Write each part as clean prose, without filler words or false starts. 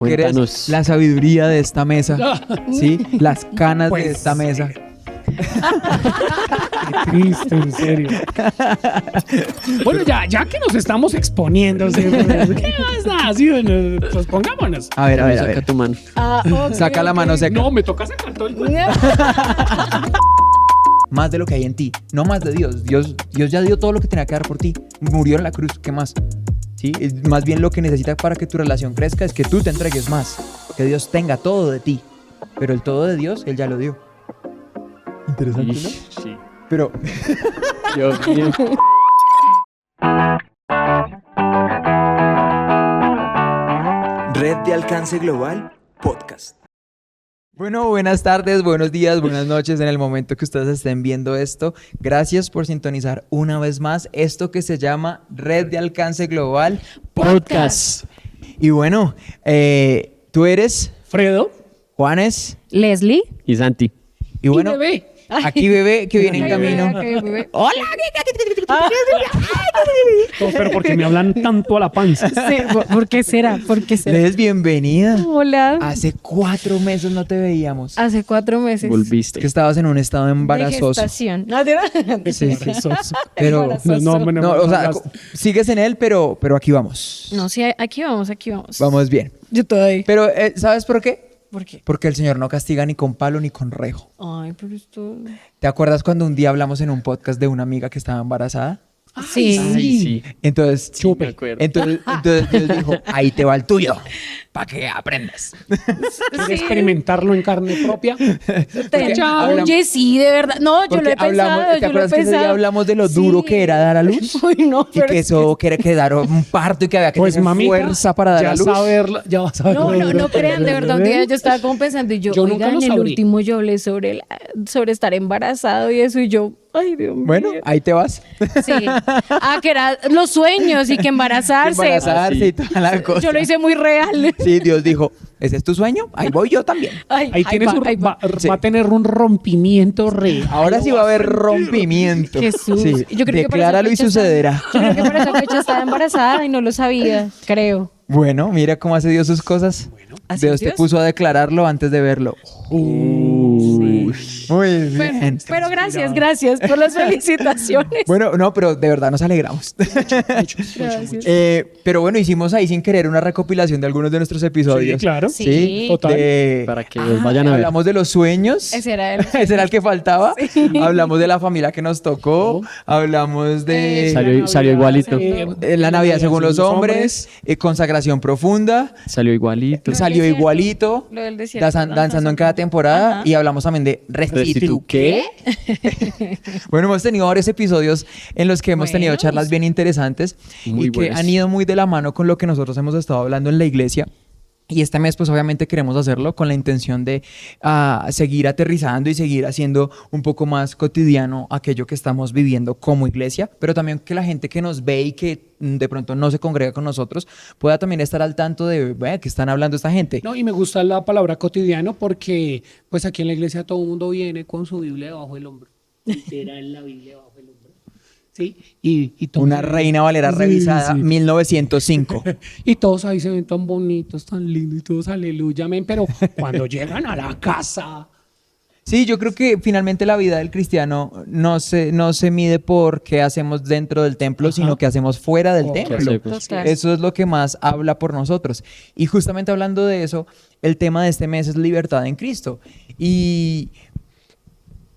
que eres Cuéntanos. la sabiduría de esta mesa, ¿sí? Las canas Pues, de esta mesa. Qué triste, en serio. Bueno, ya que nos estamos exponiendo, ¿sí? ¿Qué más da? Sí, bueno, pues pongámonos. A ver. Saca tu mano. Ok, Saca la mano seca. No, me toca sacar todo el cuento. Más de lo que hay en ti, no más de Dios. Dios ya dio todo lo que tenía que dar por ti. Murió en la cruz, ¿qué más? ¿Sí? Más bien lo que necesita para que tu relación crezca es que tú te entregues más. Que Dios tenga todo de ti. Pero el todo de Dios, Él ya lo dio. Interesante, ¿no? Sí. Pero Dios mío. Red de Alcance Global Podcast. bueno, buenas tardes, buenos días, buenas noches en el momento que ustedes estén viendo esto. Gracias por sintonizar una vez más esto que se llama Red de Alcance Global. Podcast. Y bueno, tú eres Fredo. Juanes. Leslie. Y Santi. Y bueno, Y bebé. aquí bebé que viene en Ay, camino. bebé. ¡Hola! No, pero porque me hablan tanto a la panza. Sí, ¿por qué será? ¿Por qué será? Les bienvenida. Hola. Hace 4 meses no te veíamos. Hace 4 meses. Es Volviste. que estabas en un estado De embarazoso. gestación. Sí, sí. Sos- Pero Embarazoso. no, o sea, sigues en él, pero aquí vamos. No, sí, aquí vamos, aquí vamos. Vamos bien. Yo todavía. Pero, ¿sabes por qué? ¿Por qué? Porque el Señor no castiga ni con palo ni con rejo. Ay, pero esto... ¿Te acuerdas cuando un día hablamos en un podcast de una amiga que estaba embarazada? Sí. Ay, sí. Entonces, Chupe. Me acuerdo. entonces Dios dijo, ahí te va el tuyo, para que aprendas. ¿Quiere experimentarlo en carne propia? hablamos- Oye, sí, de verdad. No, yo Porque lo he pensado, ¿te yo lo he acuerdas que ese día pensado. hablamos de lo duro que era dar a luz? Uy, no, Y pero que es eso que dar un parto y que había que Pues tener mamita, fuerza para dar ya a luz. ya vas a ver. No crean, de verdad, un día yo estaba como pensando y yo Yo nunca oiga, lo en el sabré. último yo hablé sobre estar embarazado y eso y yo, ay, Dios mío. Bueno, ahí te vas. Sí. Que era los sueños y que embarazarse. Embarazarse y toda la cosa. Yo lo hice muy real. Sí, Dios dijo, ¿ese es tu sueño? Ahí voy yo también. Ahí tienes ahí va. Sí. va a tener un rompimiento real. Ahora sí va a haber rompimiento. Jesús. Sí. Yo creo que por esa Decláralo y fecha sucederá. Yo creo que por esa fecha estaba embarazada y no lo sabía, creo. Bueno, mira cómo hace Dios sus cosas. ¿Así Dios te Dios? puso a declararlo antes de verlo. Uy. Muy bien. Pero gracias por las felicitaciones. Bueno, no, pero de verdad nos alegramos. Gracias. Pero bueno, hicimos ahí sin querer una recopilación de algunos de nuestros episodios. Sí, claro. Sí. Total. Para que los vayan a ver. Hablamos de los sueños. Ese era el... Ese era el que faltaba. Hablamos de la familia que nos tocó. Hablamos de Salió igualito. la Navidad según los hombres. Consagración profunda. Salió igualito. Salió desierto. igualito. Lo del desierto, Danzando en cada temporada. Ajá. Y hablamos también de Restituto. ¿Qué? Bueno, hemos tenido varios episodios en los que hemos tenido Buenos. charlas bien interesantes Muy y que buenas. han ido muy de la mano con lo que nosotros hemos estado hablando en la iglesia. Y este mes, pues obviamente queremos hacerlo con la intención de seguir aterrizando y seguir haciendo un poco más cotidiano aquello que estamos viviendo como iglesia, pero también que la gente que nos ve y que de pronto no se congrega con nosotros pueda también estar al tanto de que están hablando esta gente. No, y me gusta la palabra cotidiano porque pues aquí en la iglesia todo el mundo viene con su Biblia debajo del hombro. Literal la Biblia debajo del hombro. ¿Sí? Y todos- Una Reina Valera Sí, revisada, sí. 1905. Y todos ahí se ven tan bonitos, tan lindos y todos aleluya, amén. Pero cuando llegan a la casa, Sí, yo creo que finalmente la vida del cristiano no se mide por qué hacemos dentro del templo, Ajá. sino que hacemos fuera del Oh, templo. ¿qué hacemos? Total. Eso es lo que más habla por nosotros. Y justamente hablando de eso, el tema de este mes es libertad en Cristo. Y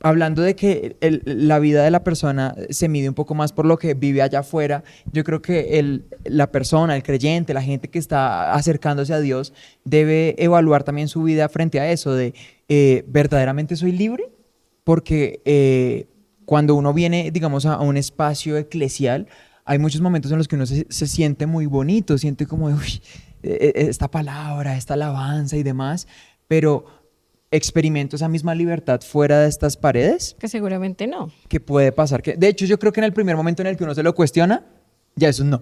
hablando de que la vida de la persona se mide un poco más por lo que vive allá afuera, yo creo que la persona, el creyente, la gente que está acercándose a Dios, debe evaluar también su vida frente a eso de ¿verdaderamente soy libre? Porque cuando uno viene, digamos, a un espacio eclesial, hay muchos momentos en los que uno se siente muy bonito, siente como, uy, esta palabra, esta alabanza y demás, pero experimento esa misma libertad fuera de estas paredes, Que seguramente no. que puede pasar. De hecho, yo creo que en el primer momento en el que uno se lo cuestiona, ya eso es no.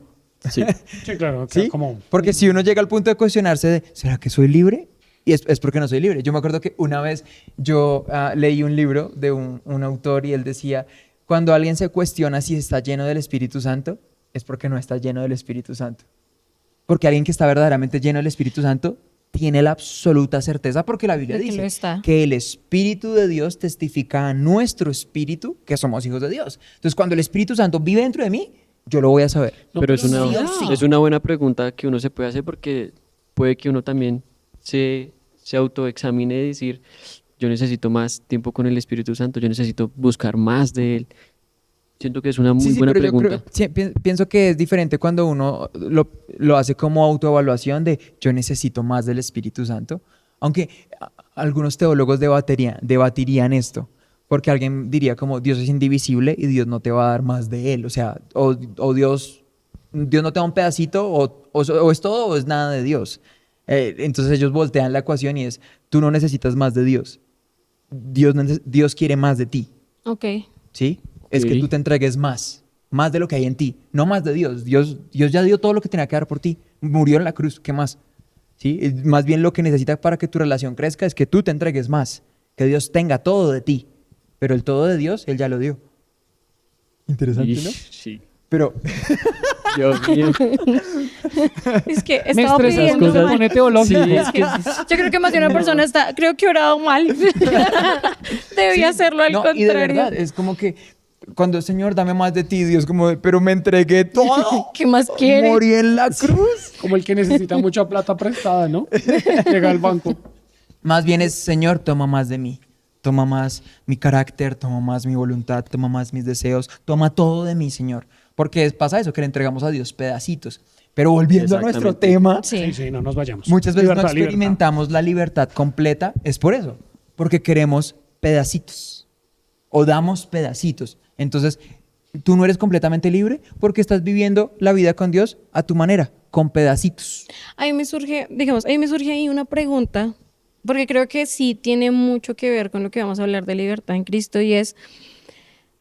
Sí. sí, claro, ¿Sí? como Porque si uno llega al punto de cuestionarse de, ¿será que soy libre? Y es porque no soy libre. Yo me acuerdo que una vez yo leí un libro de un autor y él decía, cuando alguien se cuestiona si está lleno del Espíritu Santo, es porque no está lleno del Espíritu Santo. Porque alguien que está verdaderamente lleno del Espíritu Santo tiene la absoluta certeza porque la Biblia De que lo dice está. que el Espíritu de Dios testifica a nuestro espíritu que somos hijos de Dios. Entonces, cuando el Espíritu Santo vive dentro de mí, yo lo voy a saber. No, Pero es sí una, o sí. es una buena pregunta que uno se puede hacer porque puede que uno también se autoexamine y decir, yo necesito más tiempo con el Espíritu Santo, yo necesito buscar más de Él. Siento que es una muy buena pero yo pregunta. pienso que es diferente cuando uno lo hace como autoevaluación de yo necesito más del Espíritu Santo. Aunque algunos teólogos debatirían esto. Porque alguien diría como Dios es indivisible y Dios no te va a dar más de Él. O sea, o Dios no te da un pedacito o es todo o es nada de Dios. Entonces ellos voltean la ecuación y es, tú no necesitas más de Dios. Dios quiere más de ti. Ok. ¿Sí? Es que Ok. tú te entregues más de lo que hay en ti, no más de Dios. Dios ya dio todo lo que tenía que dar por ti. Murió en la cruz, ¿qué más? ¿Sí? Más bien lo que necesita para que tu relación crezca es que tú te entregues más, que Dios tenga todo de ti. Pero el todo de Dios, Él ya lo dio. Interesante, ¿no? Ish, sí. Pero Dios mío. Es que Me estaba estresa pidiendo. cuando se pone teológico. Sí, es que Yo creo que más de una persona está, creo que he orado mal. Debía hacerlo al no, contrario. y de verdad, es como que cuando Señor, dame más de ti, Dios como, pero me entregué todo. ¿Qué más quiere? Morí en la cruz. Como el que necesita mucha plata prestada, ¿no? Llega al banco. Más bien es, Señor, toma más de mí. Toma más mi carácter, toma más mi voluntad, toma más mis deseos, toma todo de mí, Señor. Porque pasa eso, que le entregamos a Dios pedacitos. Pero volviendo a nuestro Exactamente. tema, Sí. Sí, sí, no nos vayamos. muchas veces no Libertad, libertad. experimentamos la libertad completa, es por eso, porque queremos pedacitos o damos pedacitos. Entonces, tú no eres completamente libre porque estás viviendo la vida con Dios a tu manera, con pedacitos. Ahí me surge ahí una pregunta, porque creo que sí tiene mucho que ver con lo que vamos a hablar de libertad en Cristo y es,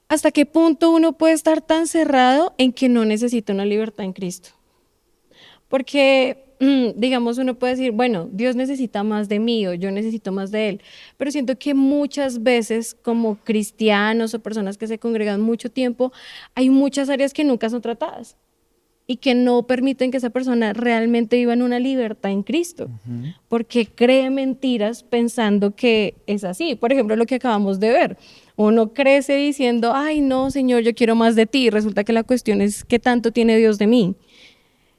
¿hasta qué punto uno puede estar tan cerrado en que no necesita una libertad en Cristo? Porque, digamos, uno puede decir, bueno, Dios necesita más de mí o yo necesito más de Él, pero siento que muchas veces como cristianos o personas que se congregan mucho tiempo, hay muchas áreas que nunca son tratadas y que no permiten que esa persona realmente viva en una libertad en Cristo, porque cree mentiras pensando que es así. Por ejemplo, lo que acabamos de ver. Uno crece diciendo, ay, no, Señor, yo quiero más de ti. Y resulta que la cuestión es qué tanto tiene Dios de mí.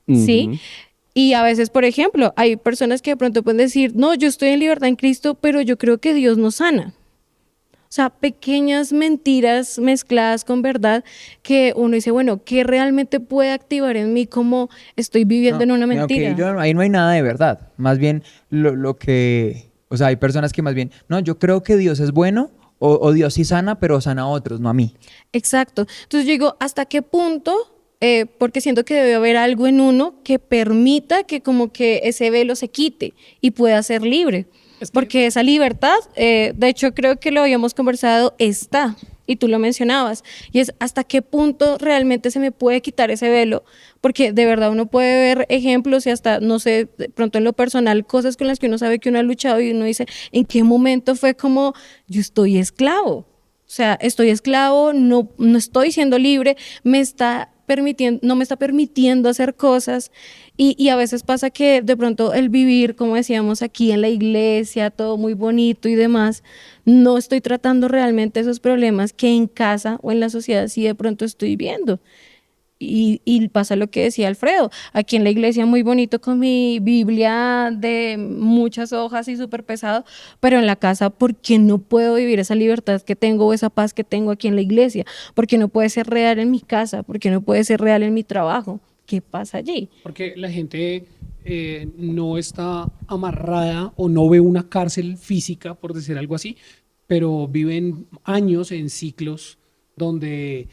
¿Sí? Ujú. Y a veces, por ejemplo, hay personas que de pronto pueden decir, no, yo estoy en libertad en Cristo, pero yo creo que Dios nos sana. O sea, pequeñas mentiras mezcladas con verdad que uno dice, bueno, ¿qué realmente puede activar en mí como estoy viviendo en una No, mentira? ok, ahí no hay nada de verdad. Más bien lo que, o sea, hay personas que más bien, no, yo creo que Dios es bueno o Dios sí sana, pero sana a otros, no a mí. Exacto. Entonces yo digo, ¿hasta qué punto? Porque siento que debe haber algo en uno que permita que como que ese velo se quite y pueda ser libre. Porque esa libertad, de hecho creo que lo habíamos conversado, está, y tú lo mencionabas, y es hasta qué punto realmente se me puede quitar ese velo, porque de verdad uno puede ver ejemplos y hasta, no sé, de pronto en lo personal, cosas con las que uno sabe que uno ha luchado y uno dice, ¿en qué momento fue como, yo estoy esclavo? O sea, estoy esclavo, no estoy siendo libre, no me está permitiendo hacer cosas y a veces pasa que de pronto el vivir, como decíamos aquí en la iglesia, todo muy bonito y demás, no estoy tratando realmente esos problemas que en casa o en la sociedad sí de pronto estoy viendo. Y pasa lo que decía Alfredo, aquí en la iglesia muy bonito con mi Biblia de muchas hojas y súper pesado, pero en la casa, ¿por qué no puedo vivir esa libertad que tengo o esa paz que tengo aquí en la iglesia? ¿Por qué no puede ser real en mi casa? ¿Por qué no puede ser real en mi trabajo? ¿Qué pasa allí? Porque la gente no está amarrada o no ve una cárcel física, por decir algo así, pero viven años en ciclos donde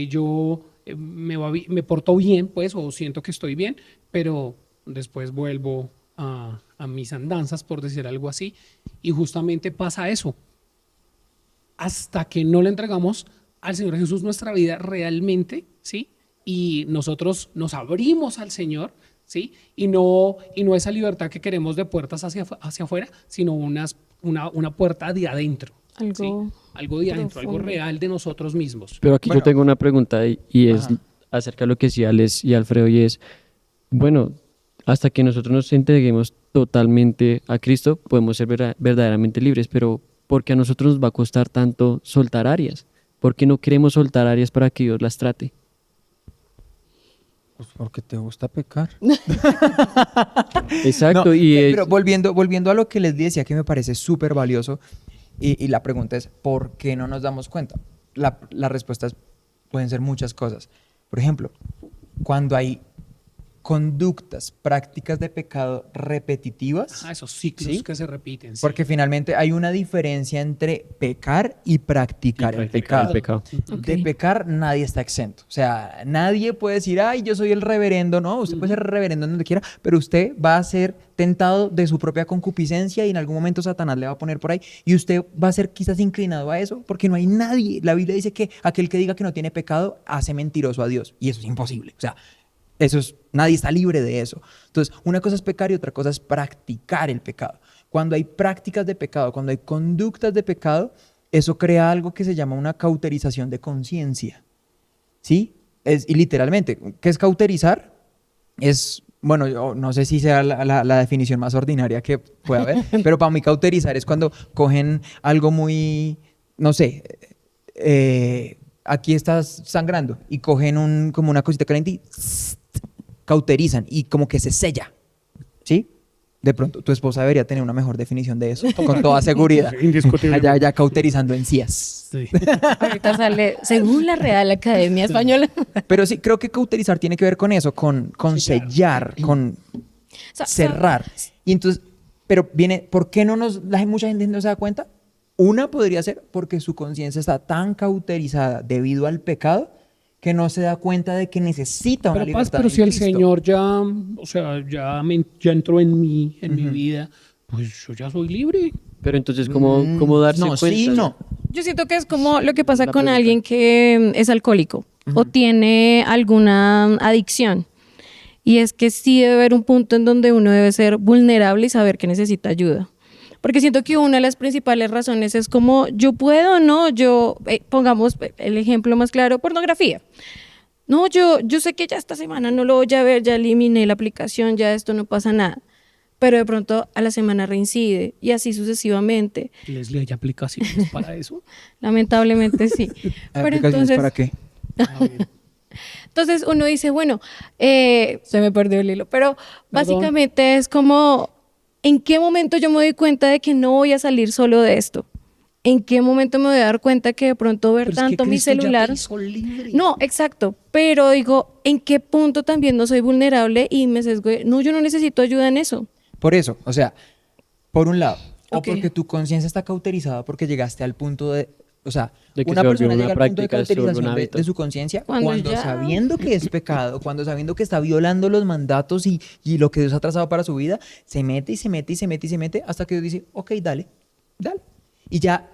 yo me porto bien, pues, o siento que estoy bien, pero después vuelvo a mis andanzas, por decir algo así, y justamente pasa eso. Hasta que no le entregamos al Señor Jesús nuestra vida realmente, ¿sí? Y nosotros nos abrimos al Señor, ¿sí? Y no esa libertad que queremos de puertas hacia afuera, sino una puerta de adentro. Algo ¿sí? Algo de adentro, algo profundo. real de nosotros mismos. Pero aquí Bueno. yo tengo una pregunta y es Ajá. acerca de lo que decía Alex y Alfredo y es, bueno, hasta que nosotros nos entreguemos totalmente a Cristo, podemos ser verdaderamente libres, pero ¿por qué a nosotros nos va a costar tanto soltar áreas? ¿Por qué no queremos soltar áreas para que Dios las trate? Pues porque te gusta pecar. Exacto, No, y pero volviendo a lo que les decía, que me parece súper valioso, y la pregunta es, ¿por qué no nos damos cuenta? La respuesta pueden ser muchas cosas. Por ejemplo, cuando hay conductas, prácticas de pecado repetitivas, Esos ciclos ¿sí? que se repiten. Sí. Porque finalmente hay una diferencia entre pecar y practicar el pecado. De Ok. pecar nadie está exento. O sea, nadie puede decir, ay, yo soy el reverendo. No, usted puede ser reverendo donde quiera, pero usted va a ser tentado de su propia concupiscencia y en algún momento Satanás le va a poner por ahí y usted va a ser quizás inclinado a eso porque no hay nadie. La Biblia dice que aquel que diga que no tiene pecado hace mentiroso a Dios y eso es imposible. O sea, nadie está libre de eso. Entonces, una cosa es pecar y otra cosa es practicar el pecado. Cuando hay prácticas de pecado, cuando hay conductas de pecado, eso crea algo que se llama una cauterización de conciencia. ¿Sí? Y literalmente, ¿qué es cauterizar? Bueno, yo no sé si sea la definición más ordinaria que pueda haber, pero para mí cauterizar es cuando cogen algo muy, no sé, aquí estás sangrando y cogen como una cosita caliente y cauterizan y como que se sella, ¿sí? De pronto, tu esposa debería tener una mejor definición de eso, con toda seguridad. Indiscutible. Allá cauterizando encías. Sí. Ahorita sale, según la Real Academia Española. Pero sí, creo que cauterizar tiene que ver con eso, con sellar, con cerrar. Y entonces, pero viene, ¿por qué mucha gente no se da cuenta? Una podría ser porque su conciencia está tan cauterizada debido al pecado que no se da cuenta de que necesita una libertad Pero en si el Cristo. Señor ya, o sea, ya entró en mí, en mi vida, pues yo ya soy libre. pero entonces, ¿cómo darse no, cuenta? sí, no. Yo siento que es como lo que pasa La con pregunta. alguien que es alcohólico o tiene alguna adicción. Y es que sí debe haber un punto en donde uno debe ser vulnerable y saber que necesita ayuda. Porque siento que una de las principales razones es como yo puedo, no, pongamos el ejemplo más claro, pornografía. No, yo sé que ya esta semana no lo voy a ver, ya eliminé la aplicación, ya esto no pasa nada. Pero de pronto a la semana reincide y así sucesivamente. Leslie, ¿hay aplicaciones para eso? Lamentablemente sí. Pero ¿Aplicaciones entonces, para qué? entonces uno dice, bueno, se me perdió el hilo, pero básicamente es como, ¿en qué momento yo me doy cuenta de que no voy a salir solo de esto? ¿En qué momento me voy a dar cuenta que de pronto ver Pero es que tanto mi Cristo ya te celular? hizo libre. No, exacto, pero digo, ¿en qué punto también no soy vulnerable y me sesgo? No, yo no necesito ayuda en eso. Por eso, o sea, por un lado, o Ok. porque tu conciencia está cauterizada porque llegaste al punto de, o sea, De que una se volvió persona una llega al punto de práctica, se volvió un cauterización hábito. de su conciencia Cuando cuando ya- sabiendo que es pecado, cuando sabiendo que está violando los mandatos y lo que Dios ha trazado para su vida, se mete y se mete y se mete y se mete hasta que Dios dice, ok, dale. Y ya,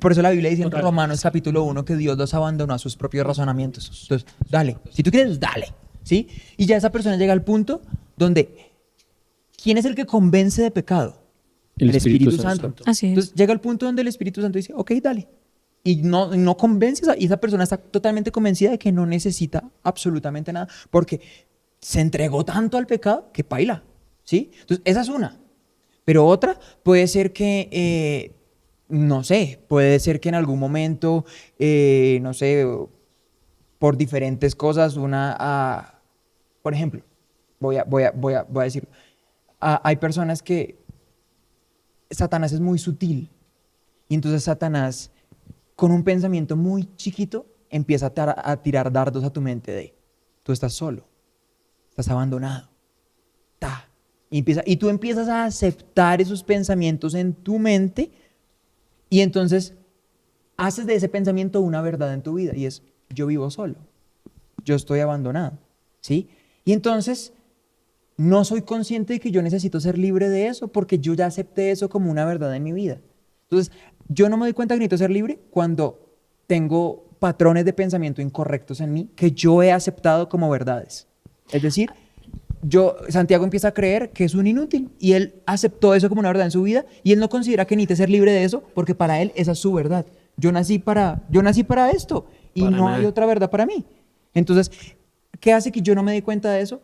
por eso la Biblia dice en Total. Romanos capítulo 1 que Dios los abandonó a sus propios razonamientos. Entonces, dale, si tú quieres, dale, ¿sí? Y ya esa persona llega al punto donde, ¿quién es el que convence de pecado? El Espíritu Santo. Así es. Entonces llega al punto donde el Espíritu Santo dice, ok, dale. Y no convence, y esa persona está totalmente convencida de que no necesita absolutamente nada, porque se entregó tanto al pecado que paila, ¿sí? Entonces, esa es una. Pero otra puede ser que, no sé, puede ser que en algún momento, no sé, por diferentes cosas, por ejemplo, voy a decir, hay personas que Satanás es muy sutil y entonces Satanás con un pensamiento muy chiquito empieza a tirar dardos a tu mente de tú estás solo, estás abandonado, y tú empiezas a aceptar esos pensamientos en tu mente y entonces haces de ese pensamiento una verdad en tu vida y es yo vivo solo, yo estoy abandonado, ¿sí? Y entonces no soy consciente de que yo necesito ser libre de eso porque yo ya acepté eso como una verdad en mi vida. Entonces, yo no me doy cuenta que necesito ser libre cuando tengo patrones de pensamiento incorrectos en mí que yo he aceptado como verdades. Es decir, Santiago empieza a creer que es un inútil y él aceptó eso como una verdad en su vida y él no considera que necesite ser libre de eso porque para él esa es su verdad. Yo nací para esto y Para no nada. hay otra verdad para mí. Entonces, ¿qué hace que yo no me dé cuenta de eso?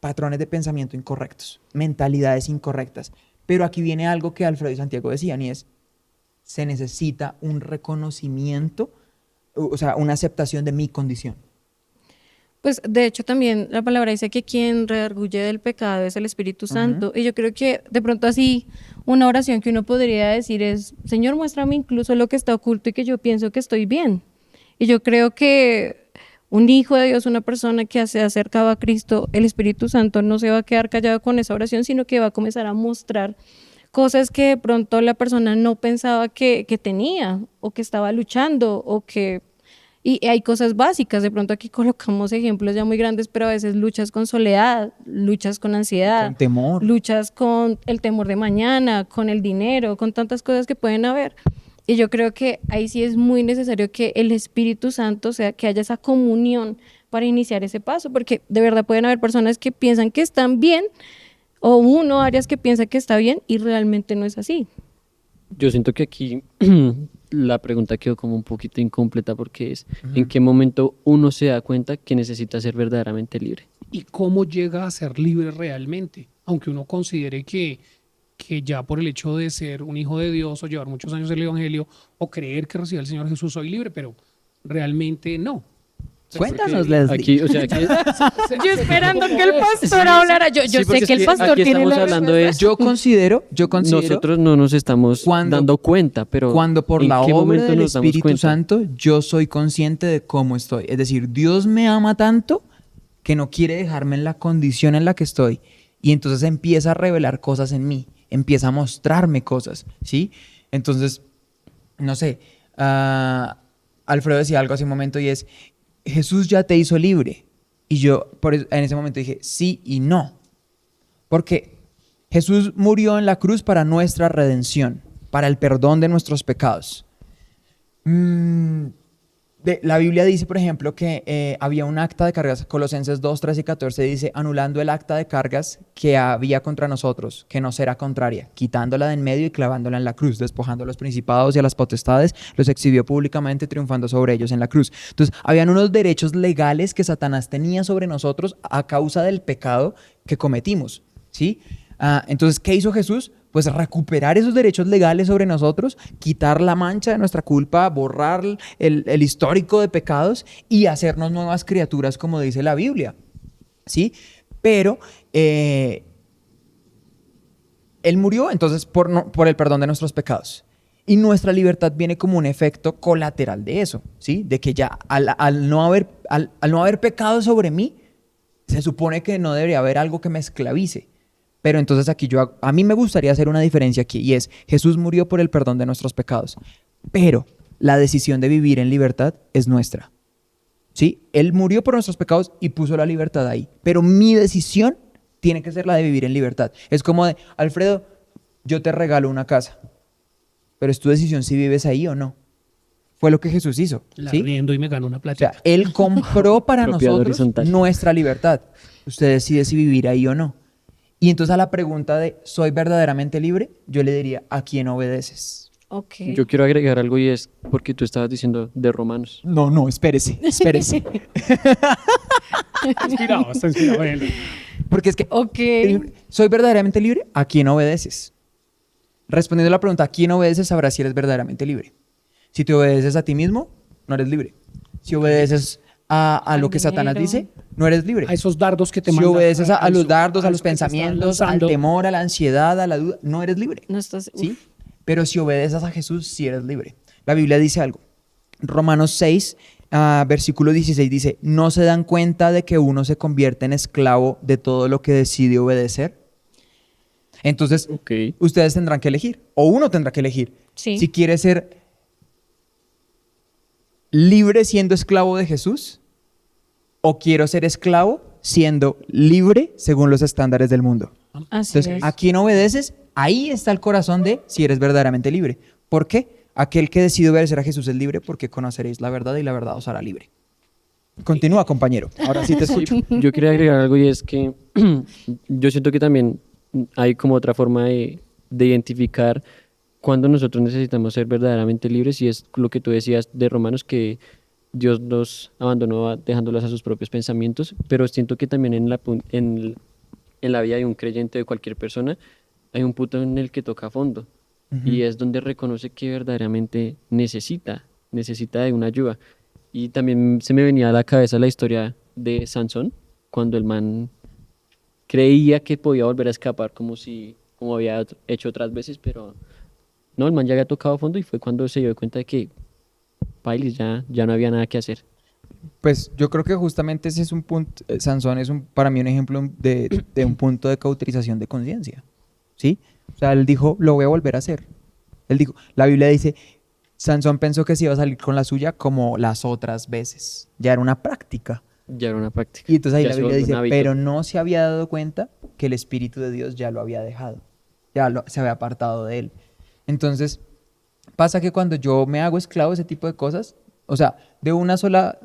patrones de pensamiento incorrectos, mentalidades incorrectas. Pero aquí viene algo que Alfredo y Santiago decían y es, se necesita un reconocimiento, o sea, una aceptación de mi condición. Pues de hecho también la palabra dice que quien redarguye del pecado es el Espíritu Santo. Y yo creo que de pronto así una oración que uno podría decir es, Señor, muéstrame incluso lo que está oculto y que yo pienso que estoy bien. Y yo creo que un hijo de Dios, una persona que se ha acercado a Cristo, el Espíritu Santo no se va a quedar callado con esa oración, sino que va a comenzar a mostrar cosas que de pronto la persona no pensaba que tenía o que estaba luchando o que... Y hay cosas básicas, de pronto aquí colocamos ejemplos ya muy grandes, pero a veces luchas con soledad, luchas con ansiedad, Con temor. luchas con el temor de mañana, con el dinero, con tantas cosas que pueden haber. Y yo creo que ahí sí es muy necesario que el Espíritu Santo, o sea, que haya esa comunión para iniciar ese paso, porque de verdad pueden haber personas que piensan que están bien, o uno, áreas que piensa que está bien y realmente no es así. Yo siento que aquí la pregunta quedó como un poquito incompleta porque es ¿en qué momento uno se da cuenta que necesita ser verdaderamente libre? ¿Y cómo llega a ser libre realmente? Aunque uno considere que ya por el hecho de ser un hijo de Dios o llevar muchos años el Evangelio o creer que recibe al Señor Jesús soy libre, pero realmente no. Cuéntanos, Leslie. Aquí, o sea, aquí, Yo esperando que el pastor hablara, yo sí, sé porque que es el pastor aquí tiene estamos la hablando de Yo considero nosotros no nos estamos Cuando- dando cuenta, pero cuando por ¿en la qué obra momento del nos damos Espíritu cuenta? Santo yo soy consciente de cómo estoy. Es decir, Dios me ama tanto que no quiere dejarme en la condición en la que estoy. Y entonces empieza a revelar cosas en mí, empieza a mostrarme cosas, ¿sí? Entonces, no sé, Alfredo decía algo hace un momento y es, Jesús ya te hizo libre. Y yo en ese momento dije, sí y no. Porque Jesús murió en la cruz para nuestra redención, para el perdón de nuestros pecados. La Biblia dice, por ejemplo, que había un acta de cargas, Colosenses 2, 13 y 14 dice, anulando el acta de cargas que había contra nosotros, que nos era contraria, quitándola de en medio y clavándola en la cruz, despojando a los principados y a las potestades, los exhibió públicamente, triunfando sobre ellos en la cruz. Entonces, habían unos derechos legales que Satanás tenía sobre nosotros a causa del pecado que cometimos, ¿sí? Entonces, ¿qué hizo Jesús? Pues recuperar esos derechos legales sobre nosotros, quitar la mancha de nuestra culpa, borrar el histórico de pecados y hacernos nuevas criaturas, como dice la Biblia, ¿sí? Pero Él murió entonces por el perdón de nuestros pecados. Y nuestra libertad viene como un efecto colateral de eso, ¿sí? De que ya al no haber pecado sobre mí, se supone que no debería haber algo que me esclavice. Pero entonces aquí a mí me gustaría hacer una diferencia aquí y es, Jesús murió por el perdón de nuestros pecados, pero la decisión de vivir en libertad es nuestra, ¿sí? Él murió por nuestros pecados y puso la libertad ahí, pero mi decisión tiene que ser la de vivir en libertad. Es como de, Alfredo, yo te regalo una casa, pero es tu decisión si vives ahí o no. Fue lo que Jesús hizo, La ¿sí? riendo y me gano una O platita. sea, Él compró para Propiedad nosotros horizontal. nuestra libertad. Usted decide si vivir ahí o no. Y entonces a la pregunta de ¿soy verdaderamente libre? Yo le diría, ¿a quién obedeces? Ok. Yo quiero agregar algo y es porque tú estabas diciendo de Romanos. No, espérese. Está inspirado. Bueno. Porque es que Ok. ¿soy verdaderamente libre? ¿A quién obedeces? Respondiendo a la pregunta, ¿a quién obedeces? Sabrás si eres verdaderamente libre. Si te obedeces a ti mismo, no eres libre. Si obedeces a Al lo que Satanás dinero. dice, no eres libre. A esos dardos que te Si mandan. obedeces a los dardos, a los eso que te están pensamientos, al lanzando. temor, a la ansiedad, a la duda, no eres libre. No estás... ¿Sí? uf. Pero si obedeces a Jesús, sí eres libre. La Biblia dice algo. Romanos 6, versículo 16 dice, ¿no se dan cuenta de que uno se convierte en esclavo de todo lo que decide obedecer? Entonces, Ok. ustedes tendrán que elegir, o uno tendrá que elegir. Sí. Si quiere ser libre siendo esclavo de Jesús, o quiero ser esclavo siendo libre según los estándares del mundo. Así Entonces, es. ¿a quién obedeces? Ahí está el corazón de si eres verdaderamente libre. ¿Por qué? Aquel que decide obedecer a Jesús es libre porque conoceréis la verdad y la verdad os hará libre. Continúa, compañero. Ahora sí te escucho. Yo quería agregar algo y es que yo siento que también hay como otra forma de identificar cuando nosotros necesitamos ser verdaderamente libres y es lo que tú decías de Romanos que Dios nos abandonó dejándolos a sus propios pensamientos, pero siento que también en en la vida de un creyente, de cualquier persona, hay un punto en el que toca fondo. Y es donde reconoce que verdaderamente necesita de una ayuda. Y también se me venía a la cabeza la historia de Sansón, cuando el man creía que podía volver a escapar como había hecho otras veces, pero no, el man ya había tocado fondo y fue cuando se dio cuenta de que pailis, ya no había nada que hacer. Pues yo creo que justamente ese es un punto, Sansón es para mí un ejemplo de un punto de cauterización de conciencia, ¿sí? O sea, él dijo, lo voy a volver a hacer. Él dijo, la Biblia dice, Sansón pensó que se iba a salir con la suya como las otras veces. Ya era una práctica. Ya era una práctica. Y entonces ahí Ya la se Biblia volvió un dice, hábito. pero no se había dado cuenta que el Espíritu de Dios ya lo había dejado. Se había apartado de él. Entonces, pasa que cuando yo me hago esclavo de ese tipo de cosas, o sea, de una sola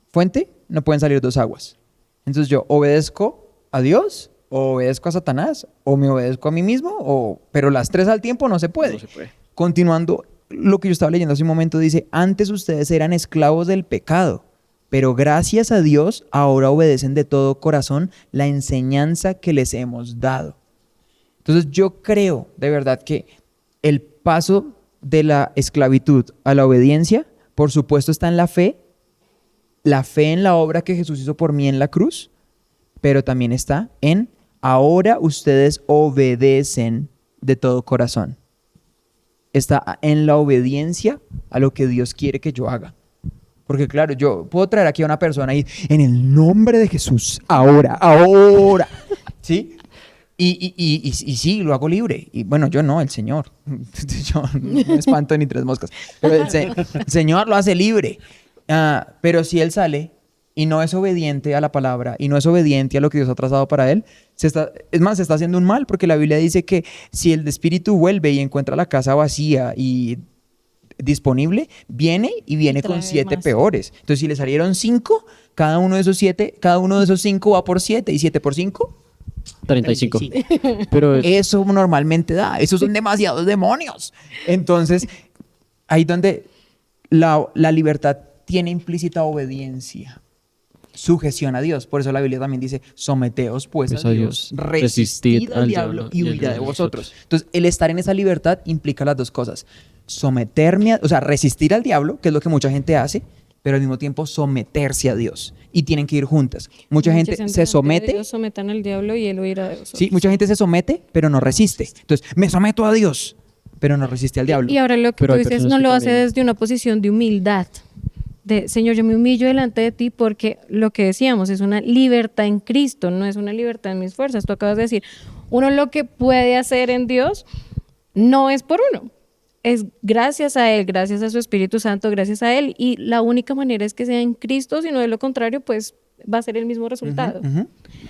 fuente no pueden salir dos aguas. Entonces yo obedezco a Dios, o obedezco a Satanás, o me obedezco a mí mismo, pero las tres al tiempo no se puede. No se puede. Continuando, lo que yo estaba leyendo hace un momento dice, antes ustedes eran esclavos del pecado, pero gracias a Dios ahora obedecen de todo corazón la enseñanza que les hemos dado. Entonces yo creo de verdad que el paso de la esclavitud a la obediencia, por supuesto está en la fe en la obra que Jesús hizo por mí en la cruz, pero también está en ahora ustedes obedecen de todo corazón. Está en la obediencia a lo que Dios quiere que yo haga. Porque claro, yo puedo traer aquí a una persona y en el nombre de Jesús, ahora, ¿sí? Y sí, lo hago libre. Y bueno, yo no, el Señor. Yo no espanto ni tres moscas. Pero el Señor lo hace libre. Pero si él sale y no es obediente a la palabra y no es obediente a lo que Dios ha trazado para él, se está haciendo un mal, porque la Biblia dice que si el espíritu vuelve y encuentra la casa vacía y disponible, viene con trae 7 más. peores. Entonces, si le salieron 5, cada uno de esos 5 va por 7 y 7 por 5. 35. Pero Eso normalmente da. Esos son demasiados demonios. Entonces, ahí donde la libertad tiene implícita obediencia, sujeción a Dios. Por eso la Biblia también dice, someteos pues a Dios, resistid al diablo y huirá de vosotros. Entonces, el estar en esa libertad implica las dos cosas. Someterme, o sea, resistir al diablo, que es lo que mucha gente hace, pero al mismo tiempo someterse a Dios. Y tienen que ir juntas. Mucha gente se somete. Ellos sometan al diablo y él huirá de vosotros. Sí, mucha gente se somete, pero no resiste. Entonces, me someto a Dios, pero no resiste al diablo. Y ahora lo que Pero tú hay dices personas no que lo hace también- desde una posición de humildad. De, Señor, yo me humillo delante de ti porque lo que decíamos es una libertad en Cristo, no es una libertad en mis fuerzas. Tú acabas de decir, uno lo que puede hacer en Dios no es por uno, es gracias a Él, gracias a su Espíritu Santo, gracias a Él. Y la única manera es que sea en Cristo, si no de lo contrario, pues va a ser el mismo resultado. Ujú.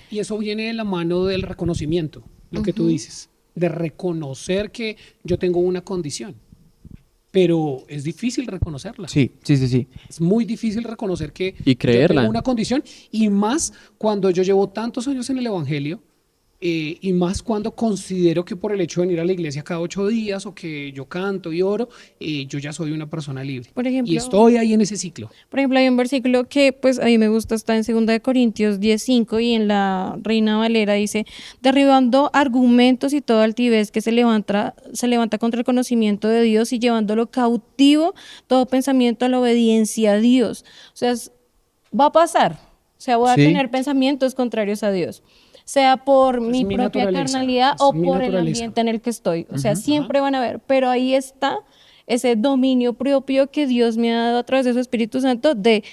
Y eso viene de la mano del reconocimiento, lo que tú dices, de reconocer que yo tengo una condición, pero es difícil reconocerla. Sí. Es muy difícil reconocer que Y creerla. yo tengo una condición, y más cuando yo llevo tantos años en el Evangelio, y más cuando considero que por el hecho de venir a la iglesia cada 8 días o que yo canto y oro, yo ya soy una persona libre. Por ejemplo- y estoy ahí en ese ciclo. Por ejemplo, hay un versículo que pues a mí me gusta, está en 2 de Corintios 10:5 y en la Reina Valera dice, derribando argumentos y toda altivez que se levanta contra el conocimiento de Dios y llevándolo cautivo todo pensamiento a la obediencia a Dios. O sea, va a pasar. O sea, voy a Sí. tener pensamientos contrarios a Dios. Sea por mi mi propia naturaleza, carnalidad es o mi por el naturaleza. ambiente en el que estoy. O sea, siempre van a haber, pero ahí está ese dominio propio que Dios me ha dado a través de su Espíritu Santo de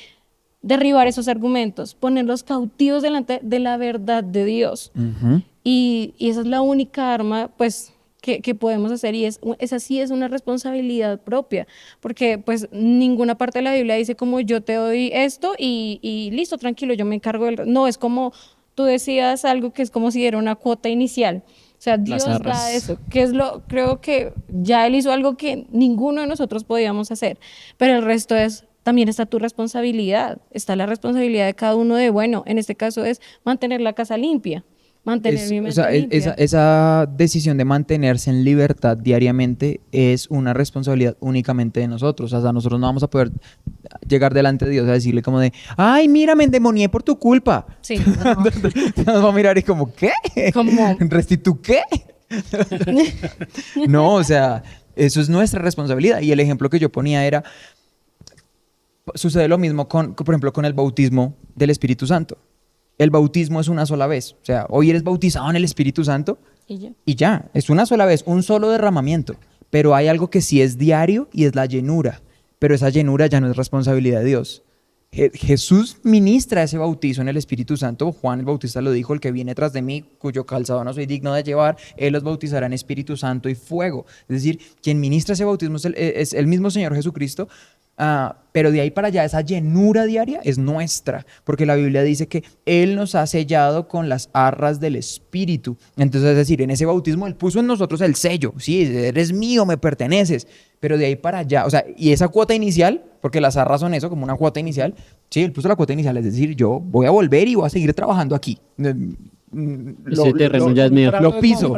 derribar esos argumentos, ponerlos cautivos delante de la verdad de Dios. Ujú. Y esa es la única arma, pues, que podemos hacer, y esa sí es una responsabilidad propia, porque pues ninguna parte de la Biblia dice como yo te doy esto y listo, tranquilo, yo me encargo del... No, es como tú decías algo que es como si era una cuota inicial. O sea, Dios da arras. eso, creo que ya Él hizo algo que ninguno de nosotros podíamos hacer, pero el resto también está tu responsabilidad, está la responsabilidad de cada uno de, bueno, en este caso es mantener la casa limpia, mantener mi o mente sea, limpia. esa decisión de mantenerse en libertad diariamente es una responsabilidad únicamente de nosotros. O sea, nosotros no vamos a poder llegar delante de Dios a decirle como de, ay, mira, me endemonié por tu culpa. Sí, no. Nos va a mirar y como, ¿qué? Como- ¿Restitu qué? No, o sea, eso es nuestra responsabilidad. Y el ejemplo que yo ponía era, sucede lo mismo por ejemplo, con el bautismo del Espíritu Santo. El bautismo es una sola vez. O sea, hoy eres bautizado en el Espíritu Santo Y ya. y ya, es una sola vez, un solo derramamiento. Pero hay algo que sí es diario y es la llenura. Pero esa llenura ya no es responsabilidad de Dios. Jesús ministra ese bautizo en el Espíritu Santo. Juan el Bautista lo dijo, el que viene tras de mí, cuyo calzado no soy digno de llevar, él los bautizará en Espíritu Santo y fuego. Es decir, quien ministra ese bautismo es el mismo Señor Jesucristo. Pero de ahí para allá, esa llenura diaria es nuestra, porque la Biblia dice que Él nos ha sellado con las arras del Espíritu. Entonces, es decir, en ese bautismo Él puso en nosotros el sello, sí, eres mío, me perteneces, pero de ahí para allá, o sea, y esa cuota inicial, porque las arras son eso, como una cuota inicial, sí, Él puso la cuota inicial, es decir, yo voy a volver y voy a seguir trabajando aquí. Ese terreno ya es mío. Lo piso,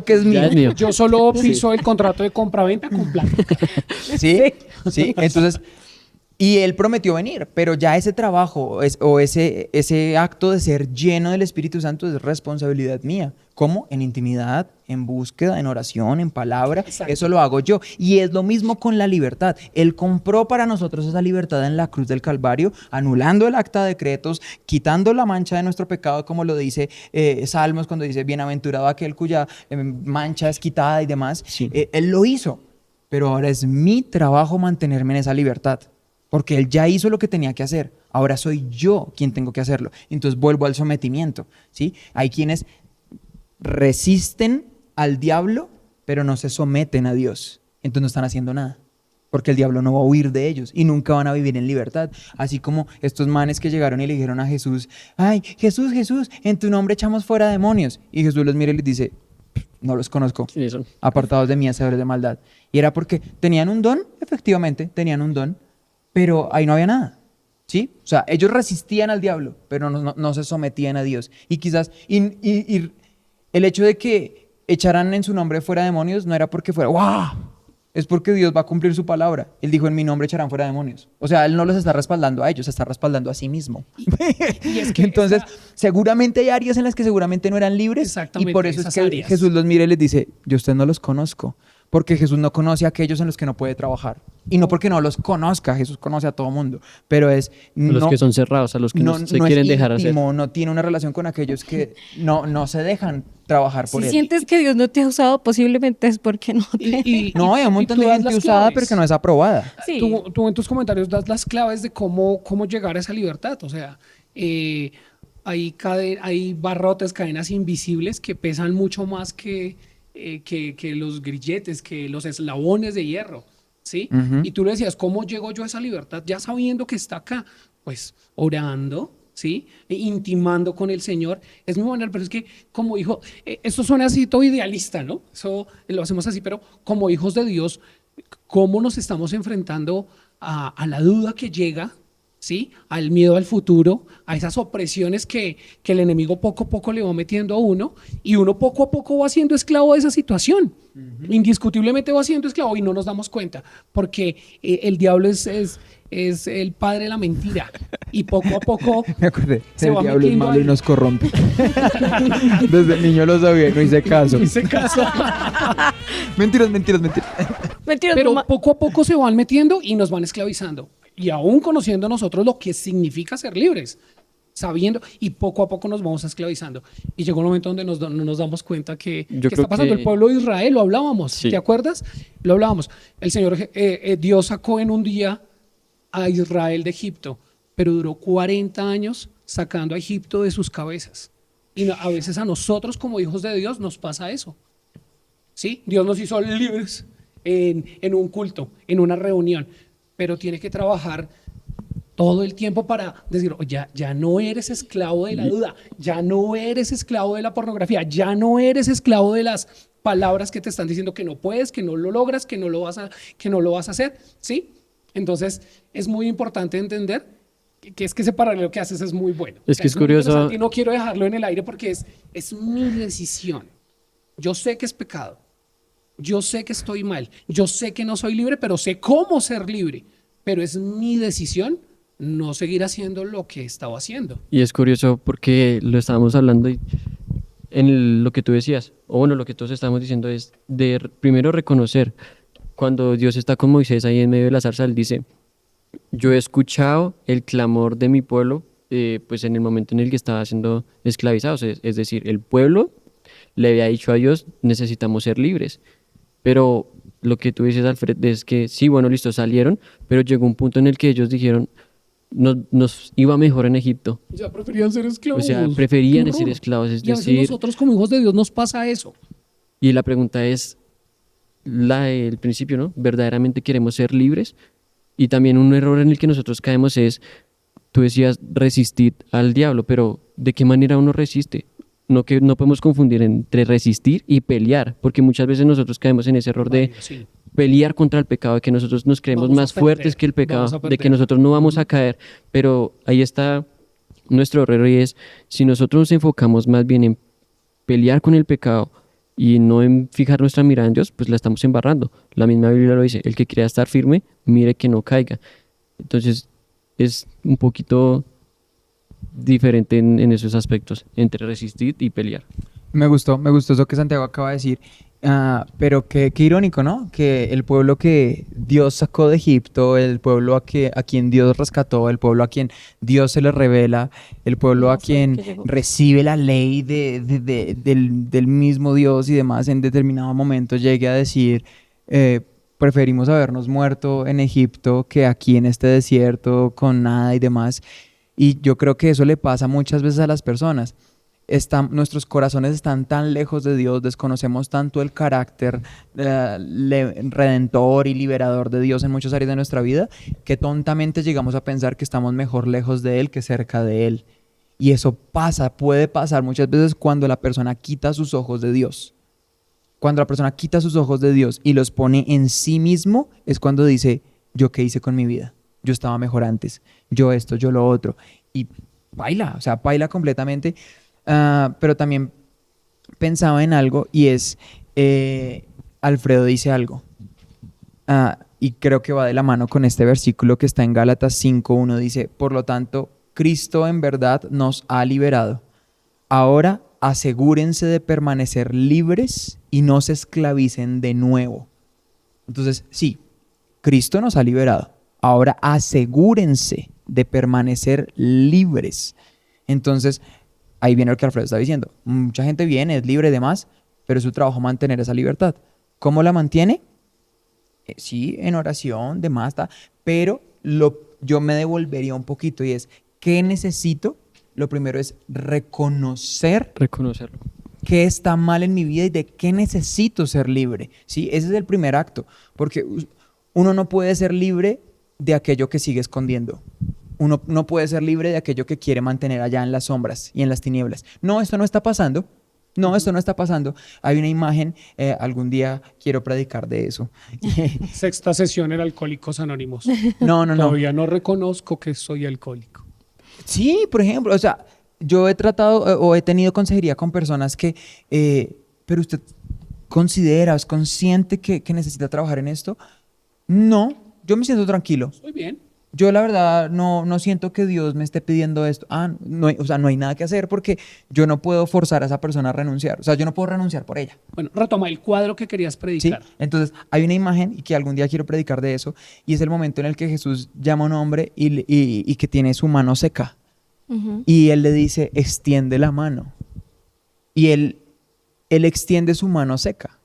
que es mío. Ya es mío. Yo solo piso el contrato de compraventa con plata. Sí, sí. Entonces, y él prometió venir, pero ya ese trabajo ese acto de ser lleno del Espíritu Santo es responsabilidad mía. ¿Cómo? En intimidad, en búsqueda, en oración, en palabra. Exacto. Eso lo hago yo. Y es lo mismo con la libertad. Él compró para nosotros esa libertad en la cruz del Calvario, anulando el acta de decretos, quitando la mancha de nuestro pecado, como lo dice Salmos cuando dice, bienaventurado aquel cuya mancha es quitada y demás. Sí. Él lo hizo. Pero ahora es mi trabajo mantenerme en esa libertad. Porque Él ya hizo lo que tenía que hacer. Ahora soy yo quien tengo que hacerlo. Entonces vuelvo al sometimiento, ¿sí? Hay quienes resisten al diablo, pero no se someten a Dios. Entonces no están haciendo nada. Porque el diablo no va a huir de ellos y nunca van a vivir en libertad. Así como estos manes que llegaron y le dijeron a Jesús, ay, Jesús, Jesús, en tu nombre echamos fuera demonios. Y Jesús los mira y les dice, no los conozco. ¿Quiénes son? Apartados de mí, hacedores de maldad. Y era porque tenían un don, efectivamente, tenían un don, pero ahí no había nada, ¿sí? O sea, ellos resistían al diablo, pero no se sometían a Dios. Y quizás, y el hecho de que echaran en su nombre fuera demonios no era porque fuera, ¡wow! Es porque Dios va a cumplir su palabra. Él dijo, en mi nombre echarán fuera demonios. O sea, Él no los está respaldando a ellos, se está respaldando a sí mismo. Y es que Entonces, seguramente hay áreas en las que seguramente no eran libres. Exactamente, Y por eso es esas que áreas. Jesús los mira y les dice, yo a ustedes no los conozco. Porque Jesús no conoce a aquellos en los que no puede trabajar. Y no porque no los conozca, Jesús conoce a todo mundo. Pero es... Los que son cerrados, a los que no se no quieren es dejar hacer. íntimo, no tiene una relación con aquellos que no se dejan trabajar por Si Él. sientes que Dios no te ha usado, posiblemente es porque no te... No, hay un montón tú de das gente las usada, claves. pero que no es aprobada. Sí. Tú en tus comentarios das las claves de cómo llegar a esa libertad. O sea, hay barrotes, cadenas invisibles que pesan mucho más que los grilletes, que los eslabones de hierro, ¿sí? Ujú. Y tú le decías, ¿cómo llego yo a esa libertad? Ya sabiendo que está acá, pues orando, ¿sí? Intimando con el Señor. Es muy bueno, pero es que como hijo, esto suena así todo idealista, ¿no? Eso lo hacemos así, pero como hijos de Dios, ¿cómo nos estamos enfrentando a la duda que llega? ¿Sí? Al miedo al futuro, a esas opresiones que el enemigo poco a poco le va metiendo a uno y uno poco a poco va siendo esclavo de esa situación. Indiscutiblemente va siendo esclavo y no nos damos cuenta porque el diablo es el padre de la mentira y poco a poco Me acordé. Se El va diablo es metiendo malo y ahí. nos corrompe. Desde niño lo sabía y no hice caso. hice caso. Mentiras. Mentiras, Pero mamá. poco a poco se van metiendo y nos van esclavizando. Y aún conociendo nosotros lo que significa ser libres, sabiendo, y poco a poco nos vamos esclavizando. Y llegó un momento donde no nos damos cuenta que Yo ¿qué creo está pasando? que- El pueblo de Israel, lo hablábamos, Sí. ¿te acuerdas? Lo hablábamos. El Señor, Dios sacó en un día a Israel de Egipto, pero duró 40 años sacando a Egipto de sus cabezas. Y a veces a nosotros como hijos de Dios nos pasa eso. ¿Sí? Dios nos hizo libres en un culto, en una reunión, pero tiene que trabajar todo el tiempo para decir, "Oye, ya no eres esclavo de la duda, ya no eres esclavo de la pornografía, ya no eres esclavo de las palabras que te están diciendo que no puedes, que no lo logras, que no lo vas a hacer, ¿sí? Entonces es muy importante entender que es que ese paralelo que haces es muy bueno. Es que es curioso. muy interesante y no quiero dejarlo en el aire porque es mi decisión. Yo sé que es pecado. Yo sé que estoy mal. Yo sé que no soy libre, pero sé cómo ser libre. Pero es mi decisión no seguir haciendo lo que estaba haciendo. Y es curioso porque lo estábamos hablando y lo que tú decías, o bueno, lo que todos estamos diciendo es de primero reconocer cuando Dios está con Moisés ahí en medio de la zarza, él dice, yo he escuchado el clamor de mi pueblo, pues en el momento en el que estaba siendo esclavizados, es decir, el pueblo le había dicho a Dios, necesitamos ser libres, pero lo que tú dices, Alfred, es que sí, bueno, listo, salieron, pero llegó un punto en el que ellos dijeron, nos iba mejor en Egipto. Ya preferían ser O esclavos. sea, preferían Qué ser horror. esclavos, es Y a veces decir, nosotros como hijos de Dios nos pasa eso. y la pregunta es, la del principio, ¿no? ¿Verdaderamente queremos ser libres? Y también un error en el que nosotros caemos es, tú decías, resistir al diablo, pero ¿de qué manera uno resiste? No podemos confundir entre resistir y pelear, porque muchas veces nosotros caemos en ese error de Sí. pelear contra el pecado, de que nosotros nos creemos Vamos a más perder, fuertes que el pecado, vamos a de que perder. nosotros no vamos a caer, pero ahí está nuestro error y es, si nosotros nos enfocamos más bien en pelear con el pecado y no en fijar nuestra mirada en Dios, pues la estamos embarrando. La misma Biblia lo dice, el que quiera estar firme, mire que no caiga. Entonces es un poquito diferente en esos aspectos, entre resistir y pelear. Me gustó eso que Santiago acaba de decir. Pero qué irónico, ¿no? Que el pueblo que Dios sacó de Egipto, el pueblo a quien Dios rescató, el pueblo a quien Dios se le revela, el pueblo a No fue el quien que llegó. recibe la ley del mismo Dios y demás, en determinado momento llegue a decir, preferimos habernos muerto en Egipto que aquí en este desierto con nada y demás. Y yo creo que eso le pasa muchas veces a las personas. Nuestros corazones están tan lejos de Dios, desconocemos tanto el carácter redentor y liberador de Dios en muchas áreas de nuestra vida, que tontamente llegamos a pensar que estamos mejor lejos de Él que cerca de Él. Y eso puede pasar muchas veces cuando la persona quita sus ojos de Dios. Cuando la persona quita sus ojos de Dios y los pone en sí mismo, es cuando dice, ¿yo qué hice con mi vida? Yo estaba mejor antes, yo esto, yo lo otro. Y baila completamente. Pero también pensaba en algo y es, Alfredo dice algo, y creo que va de la mano con este versículo que está en Gálatas 5:1, dice, por lo tanto, Cristo en verdad nos ha liberado. Ahora asegúrense de permanecer libres y no se esclavicen de nuevo. Entonces, sí, Cristo nos ha liberado. Ahora asegúrense de permanecer libres. Entonces, ahí viene lo que Alfredo está diciendo. Mucha gente viene, es libre y demás, pero es su trabajo mantener esa libertad. ¿Cómo la mantiene? Sí, en oración, demás, pero yo me devolvería un poquito y es, ¿qué necesito? Lo primero es reconocerlo. Qué está mal en mi vida y de qué necesito ser libre. ¿Sí? Ese es el primer acto, porque uno no puede ser libre de aquello que sigue escondiendo. Uno no puede ser libre de aquello que quiere mantener allá en las sombras y en las tinieblas. No, esto no está pasando. No, esto no está pasando. Hay una imagen, algún día quiero predicar de eso. Sexta sesión en Alcohólicos Anónimos. No. Todavía no reconozco que soy alcohólico. Sí, por ejemplo, o sea, yo he tratado o he tenido consejería con personas que, pero usted considera, es consciente que necesita trabajar en esto. No, yo me siento tranquilo. Estoy bien. Yo la verdad no siento que Dios me esté pidiendo esto. No hay nada que hacer porque yo no puedo forzar a esa persona a renunciar. O sea, yo no puedo renunciar por ella. Bueno, retoma el cuadro que querías ¿Sí? predicar. Entonces, hay una imagen y que algún día quiero predicar de eso y es el momento en el que Jesús llama a un hombre y que tiene su mano seca. Ujú. Y él le dice, extiende la mano. Y él extiende su mano seca.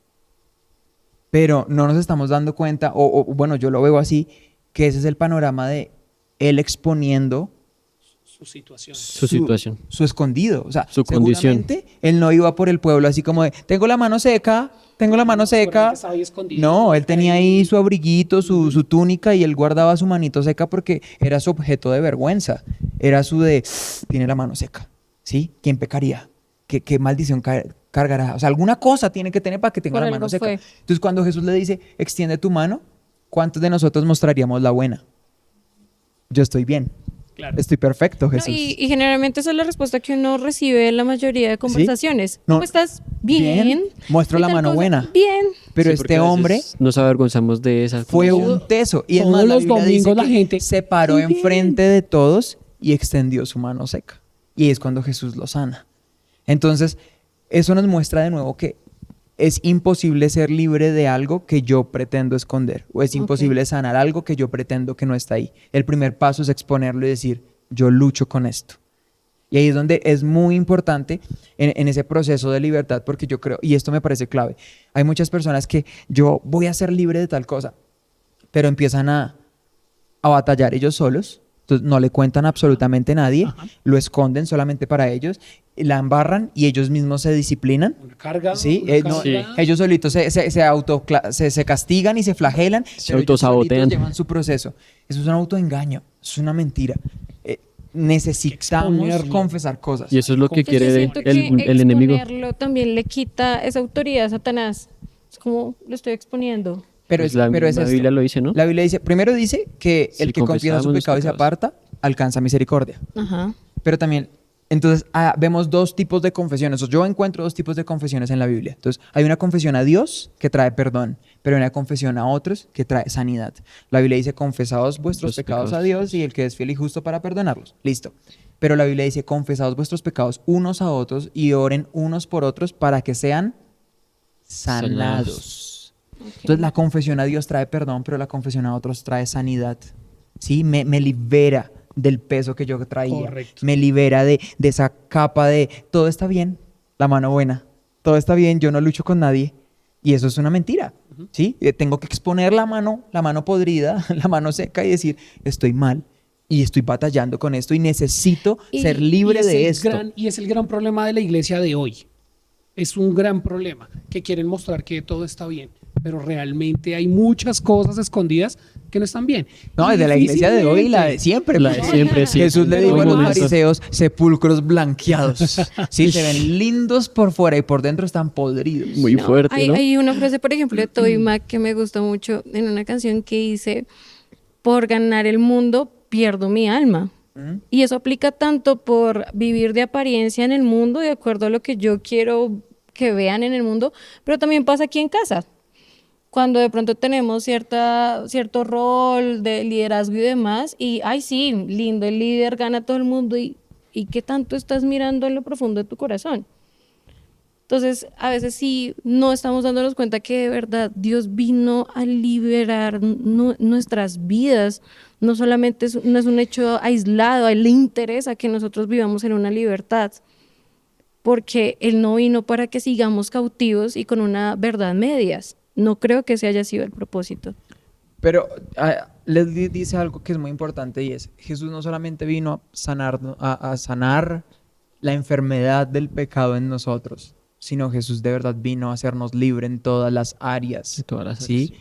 Pero no nos estamos dando cuenta, o bueno, yo lo veo así, que ese es el panorama de él exponiendo Su situación. Su situación. su escondido. O sea, Su condición. seguramente él no iba por el pueblo así como de, tengo la mano seca. Seguramente estaba ahí escondido. No, él tenía ahí su abriguito, su túnica y él guardaba su manito seca porque era su objeto de vergüenza. Era su de, tiene la mano seca. ¿Sí? ¿Quién pecaría? ¿Qué maldición cargará? O sea, alguna cosa tiene que tener para que tenga Por la algo mano seca. fue. Entonces, cuando Jesús le dice, extiende tu mano, ¿cuántos de nosotros mostraríamos la buena? Yo estoy bien. Claro. Estoy perfecto, No, Jesús. y generalmente esa es la respuesta que uno recibe en la mayoría de conversaciones. No. ¿Cómo estás? Bien. Muestro ¿Qué la tal mano cosa? buena. Bien. Pero Sí, porque este a veces hombre nos avergonzamos de esa fue condición. un teso. Y es Todos más, la los Biblia dice domingos la que gente, se paró "Qué bien". enfrente de todos y extendió su mano seca. Y es cuando Jesús lo sana. Entonces, eso nos muestra de nuevo que es imposible ser libre de algo que yo pretendo esconder. O es imposible sanar algo que yo pretendo que no está ahí. El primer paso es exponerlo y decir, yo lucho con esto. Y ahí es donde es muy importante en ese proceso de libertad, porque yo creo, y esto me parece clave, hay muchas personas que yo voy a ser libre de tal cosa, pero empiezan a batallar ellos solos, entonces no le cuentan absolutamente a nadie, Ajá. lo esconden solamente para ellos, la embarran y ellos mismos se disciplinan. Una carga. Sí, una no, carga. ellos solitos se castigan y se flagelan, Se pero ellos solitos autosabotean. llevan su proceso. Eso es un autoengaño, eso es una mentira. Necesitamos exponerlo. confesar cosas. Y eso es lo que Entonces, quiere Yo siento que el enemigo. exponerlo también le quita esa autoridad a Satanás. Es como lo estoy exponiendo. Pero Pues es, la, pero es la esto. Biblia lo dice, ¿no? La Biblia dice, primero dice que Si el que confiesa su confesamos los pecado y se pecados. aparta, alcanza misericordia. Ajá. Pero también, entonces, vemos dos tipos de confesiones. Yo encuentro dos tipos de confesiones en la Biblia. Entonces, hay una confesión a Dios que trae perdón, pero hay una confesión a otros que trae sanidad. La Biblia dice, confesaos vuestros Los pecados a pecados. Dios y el que es fiel y justo para perdonarlos. Listo. Pero la Biblia dice, confesaos vuestros pecados unos a otros y oren unos por otros para que sean sanados. Entonces, la confesión a Dios trae perdón, pero la confesión a otros trae sanidad. ¿Sí? Me libera del peso que yo traía. Correcto. Me libera de esa capa de todo está bien, la mano buena. Todo está bien, yo no lucho con nadie. Y eso es una mentira. ¿Sí? Tengo que exponer la mano podrida, la mano seca y decir, estoy mal y estoy batallando con esto y necesito Y- ser libre Y es de el esto. y es el gran problema de la iglesia de hoy. Es un gran problema, que quieren mostrar que todo está bien, pero realmente hay muchas cosas escondidas que no están bien. No, Y es de la iglesia de hoy y la de difícilmente- siempre. La de pues. siempre, sí. Jesús le Pero dijo a los momentos. fariseos, sepulcros blanqueados. Sí, se ven lindos por fuera y por dentro están podridos. Muy No, fuerte, hay, ¿no? hay una frase, por ejemplo, de Toby Mac que me gusta mucho en una canción que dice, por ganar el mundo pierdo mi alma. ¿Mm? Y eso aplica tanto por vivir de apariencia en el mundo, de acuerdo a lo que yo quiero que vean en el mundo, pero también pasa aquí en casa. Cuando de pronto tenemos cierto rol de liderazgo y demás, y, ay, sí, lindo, el líder gana a todo el mundo, y ¿qué tanto estás mirando en lo profundo de tu corazón? Entonces, a veces sí no estamos dándonos cuenta que de verdad Dios vino a liberar nuestras vidas. No solamente no es un hecho aislado, a Él le interesa que nosotros vivamos en una libertad, porque Él no vino para que sigamos cautivos y con una verdad medias. No creo que ese haya sido el propósito. Pero Leslie dice algo que es muy importante y es, Jesús no solamente vino a sanar la enfermedad del pecado en nosotros, sino Jesús de verdad vino a hacernos libre en todas las áreas. De todas las ¿Sí?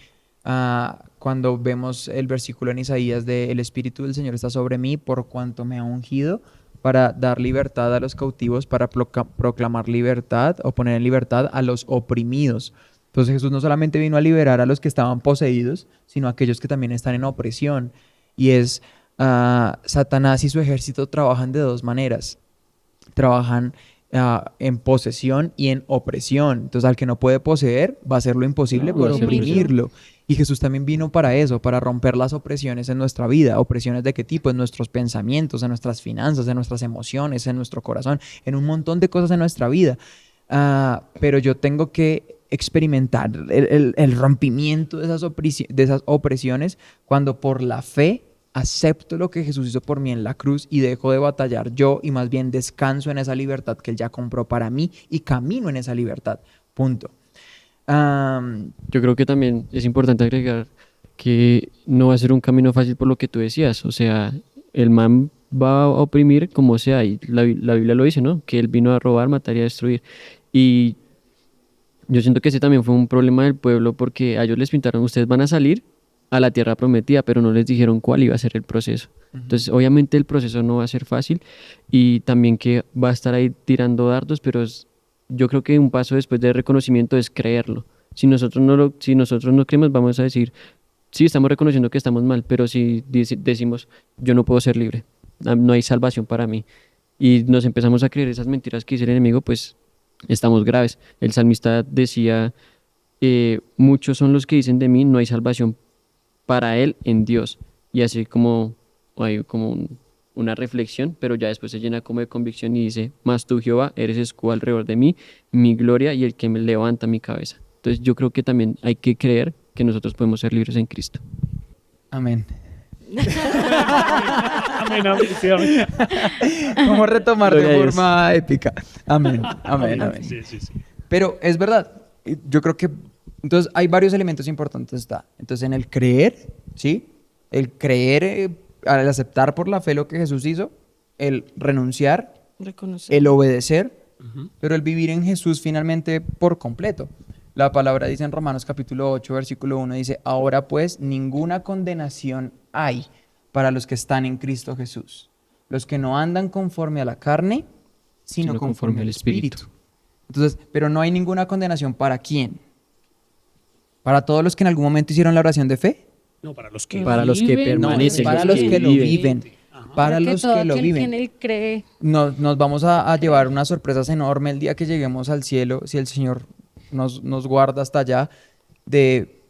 Cuando vemos el versículo en Isaías de el Espíritu del Señor está sobre mí por cuanto me ha ungido para dar libertad a los cautivos, para proclamar libertad o poner en libertad a los oprimidos. Entonces Jesús no solamente vino a liberar a los que estaban poseídos, sino a aquellos que también están en opresión. Y es Satanás y su ejército trabajan de dos maneras. Trabajan en posesión y en opresión. Entonces al que no puede poseer va a hacer lo imposible No, por va a hacer oprimirlo. Y Jesús también vino para eso, para romper las opresiones en nuestra vida. ¿Opresiones de qué tipo? En nuestros pensamientos, en nuestras finanzas, en nuestras emociones, en nuestro corazón, en un montón de cosas en nuestra vida. Pero yo tengo que experimentar el rompimiento de esas opresiones cuando por la fe acepto lo que Jesús hizo por mí en la cruz y dejo de batallar yo y más bien descanso en esa libertad que Él ya compró para mí y camino en esa libertad. Punto. Yo creo que también es importante agregar que no va a ser un camino fácil por lo que tú decías. O sea, el man va a oprimir como sea. Y la Biblia lo dice, ¿no? Que él vino a robar, matar y a destruir. Y yo siento que ese también fue un problema del pueblo porque a ellos les pintaron, ustedes van a salir a la tierra prometida, pero no les dijeron cuál iba a ser el proceso. Entonces, obviamente el proceso no va a ser fácil y también que va a estar ahí tirando dardos, pero yo creo que un paso después de reconocimiento es creerlo. Si nosotros no creemos, vamos a decir, sí, estamos reconociendo que estamos mal, pero si decimos, yo no puedo ser libre, no hay salvación para mí. Y nos empezamos a creer esas mentiras que dice el enemigo, pues estamos graves. El salmista decía, muchos son los que dicen de mí, no hay salvación para él en Dios. Y así como hay como una reflexión, pero ya después se llena como de convicción y dice, mas tú, Jehová, eres escudo alrededor de mí, mi gloria y el que me levanta mi cabeza. Entonces yo creo que también hay que creer que nosotros podemos ser libres en Cristo. Amén. Amén, amén, sí, amén. ¿Cómo retomar Gloria de a Dios. forma épica? Amén, amén, amén. Sí, sí, sí. Pero es verdad, yo creo que entonces hay varios elementos importantes. Entonces en el creer, ¿sí? El creer, al aceptar por la fe lo que Jesús hizo, el renunciar, Reconocer. el obedecer, pero el vivir en Jesús finalmente por completo. La palabra dice en Romanos capítulo 8, versículo 1, dice, ahora pues ninguna condenación hay para los que están en Cristo Jesús, los que no andan conforme a la carne, sino conforme al Espíritu. Entonces, pero no hay ninguna condenación ¿para quién? ¿Para todos los que en algún momento hicieron la oración de fe? No, para los que Para los que viven, No, es permanecen, para los los que que lo viven. viven. Ajá. Para Porque los todo que lo aquel que en viven. él cree. Nos vamos a llevar unas sorpresas enormes el día que lleguemos al cielo, si el Señor nos guarda hasta allá, de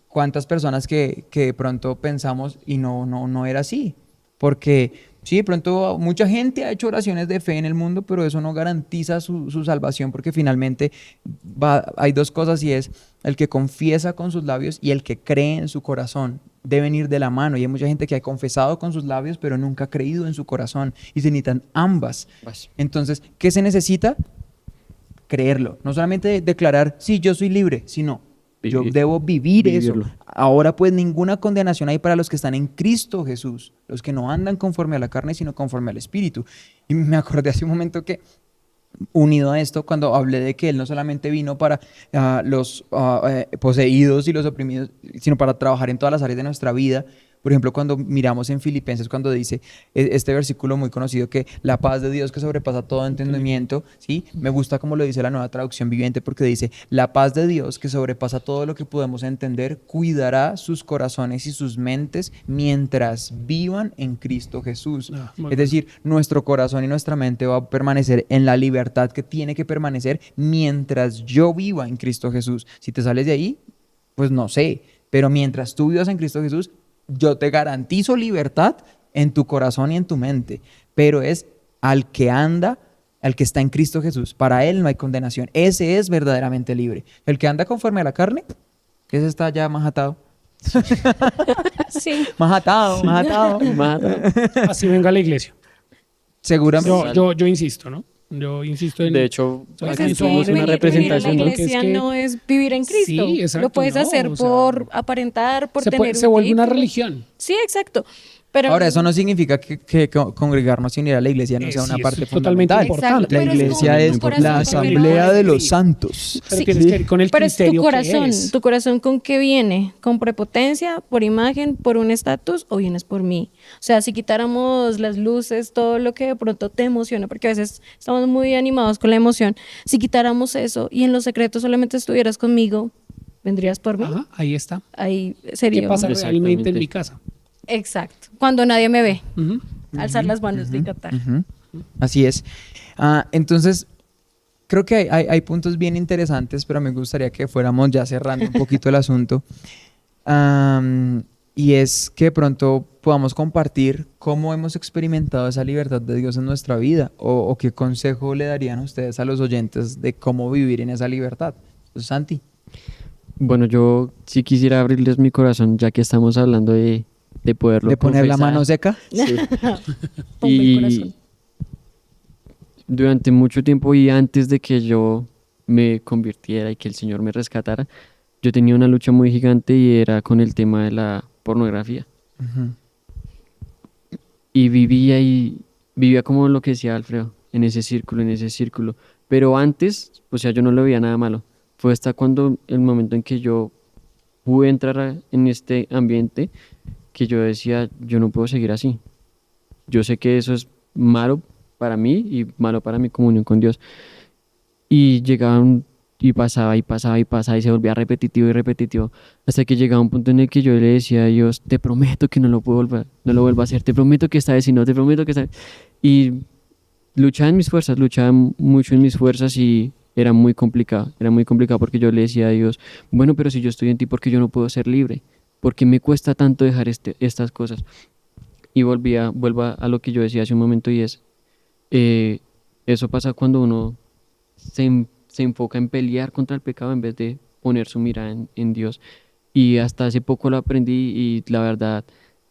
cuántas personas que de pronto pensamos y no era así. Porque sí, de pronto mucha gente ha hecho oraciones de fe en el mundo, pero eso no garantiza su salvación, porque finalmente hay dos cosas, y es el que confiesa con sus labios y el que cree en su corazón. Deben ir de la mano, y hay mucha gente que ha confesado con sus labios, pero nunca ha creído en su corazón, y se necesitan ambas. Entonces, ¿qué se necesita? Creerlo. No solamente declarar, sí, yo soy libre, sino yo Vivir. debo vivir Vivirlo. eso. Ahora pues ninguna condenación hay para los que están en Cristo Jesús, los que no andan conforme a la carne, sino conforme al Espíritu. Y me acordé hace un momento que, unido a esto, cuando hablé de que Él no solamente vino para los poseídos y los oprimidos, sino para trabajar en todas las áreas de nuestra vida. Por ejemplo, cuando miramos en Filipenses, cuando dice este versículo muy conocido, que la paz de Dios que sobrepasa todo entendimiento, ¿sí? Me gusta como lo dice la Nueva Traducción Viviente, porque dice, la paz de Dios que sobrepasa todo lo que podemos entender, cuidará sus corazones y sus mentes mientras vivan en Cristo Jesús. Muy Es decir, nuestro corazón y nuestra mente va a permanecer en la libertad que tiene que permanecer mientras yo viva en Cristo Jesús. Si te sales de ahí, pues no sé, pero mientras tú vivas en Cristo Jesús, yo te garantizo libertad en tu corazón y en tu mente, pero es al que anda, al que está en Cristo Jesús. Para él no hay condenación. Ese es verdaderamente libre. El que anda conforme a la carne, ese está ya más atado. Sí. Más atado, más atado. Mata. Así venga a la iglesia. Seguramente. Yo insisto, ¿no? Yo insisto en... De hecho, Pues aquí es que somos una venir- representación, vivir ¿no? en la iglesia Que es que- no es vivir en Cristo. Sí, exacto, Lo puedes no, hacer o sea, por aparentar, por tener se un vuelve una título. religión. Sí, exacto. Pero Ahora, eso no significa que congregarnos sin ir a la iglesia no sea Sí, una eso parte es totalmente fundamental. importante. La Pero es iglesia con es tu corazón, la porque asamblea no de es los Cristo. santos. Pero Sí. tienes que ir con el Pero es tu criterio que corazón. eres. ¿Tu corazón con qué viene? ¿Con prepotencia, por imagen, por un estatus o vienes por mí? O sea, si quitáramos las luces, todo lo que de pronto te emociona, porque a veces estamos muy animados con la emoción, si quitáramos eso y en los secretos solamente estuvieras conmigo, ¿vendrías por mí? Ajá, ahí está. Ahí ¿Qué sería. pasa realmente en Exactamente. mi casa? Exacto. Cuando nadie me ve. Ujú. Alzar las manos y cantar. Ujú. Así es. Entonces, creo que hay puntos bien interesantes, pero me gustaría que fuéramos ya cerrando un poquito el asunto. Y es que de pronto podamos compartir cómo hemos experimentado esa libertad de Dios en nuestra vida, o qué consejo le darían ustedes a los oyentes de cómo vivir en esa libertad. Entonces, Santi. Bueno, yo sí quisiera abrirles mi corazón, ya que estamos hablando de poderlo ¿De poner la confesar. mano seca? Sí. Pongo el corazón. Durante mucho tiempo y antes de que yo me convirtiera y que el Señor me rescatara, yo tenía una lucha muy gigante y era con el tema de la pornografía. Ujú. Y vivía como lo que decía Alfredo, en ese círculo. Pero antes, o sea, yo no le veía nada malo. Fue hasta cuando el momento en que yo pude entrar en este ambiente que yo decía, yo no puedo seguir así. Yo sé que eso es malo para mí y malo para mi comunión con Dios. Y llegaban y pasaba y pasaba y pasaba y se volvía repetitivo y repetitivo hasta que llegaba un punto en el que yo le decía a Dios, te prometo que no lo vuelvo a hacer, te prometo que esta vez sí no, te prometo que esta vez. Y luchaba en mis fuerzas, luchaba mucho en mis fuerzas y era muy complicado porque yo le decía a Dios, bueno, pero si yo estoy en ti, ¿por qué yo no puedo ser libre? ¿Por qué me cuesta tanto dejar estas cosas? Y vuelvo a lo que yo decía hace un momento y es, eso pasa cuando uno se enfoca en pelear contra el pecado en vez de poner su mirada en Dios. Y hasta hace poco lo aprendí y la verdad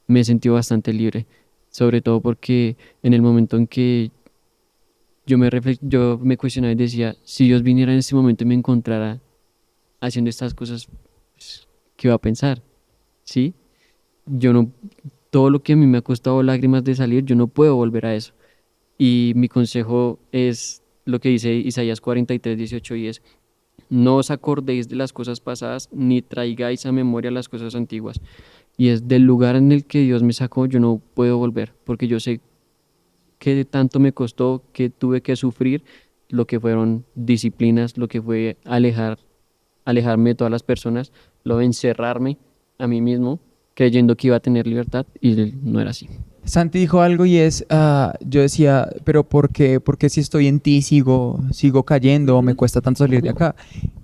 me sentí bastante libre, sobre todo porque en el momento en que yo me cuestionaba y decía, si Dios viniera en este momento y me encontrara haciendo estas cosas, pues, ¿qué va a pensar? ¿Sí? Yo no, todo lo que a mí me ha costado lágrimas de salir, yo no puedo volver a eso. Y mi consejo es lo que dice Isaías 43:18 y es, no os acordéis de las cosas pasadas, ni traigáis a memoria las cosas antiguas. Y es del lugar en el que Dios me sacó, yo no puedo volver, porque yo sé qué tanto me costó, que tuve que sufrir, lo que fueron disciplinas, lo que fue alejarme de todas las personas, lo de encerrarme a mí mismo, creyendo que iba a tener libertad y no era así. Santi dijo algo y es, yo decía, pero ¿por qué si estoy en ti sigo cayendo o me cuesta tanto salir de acá?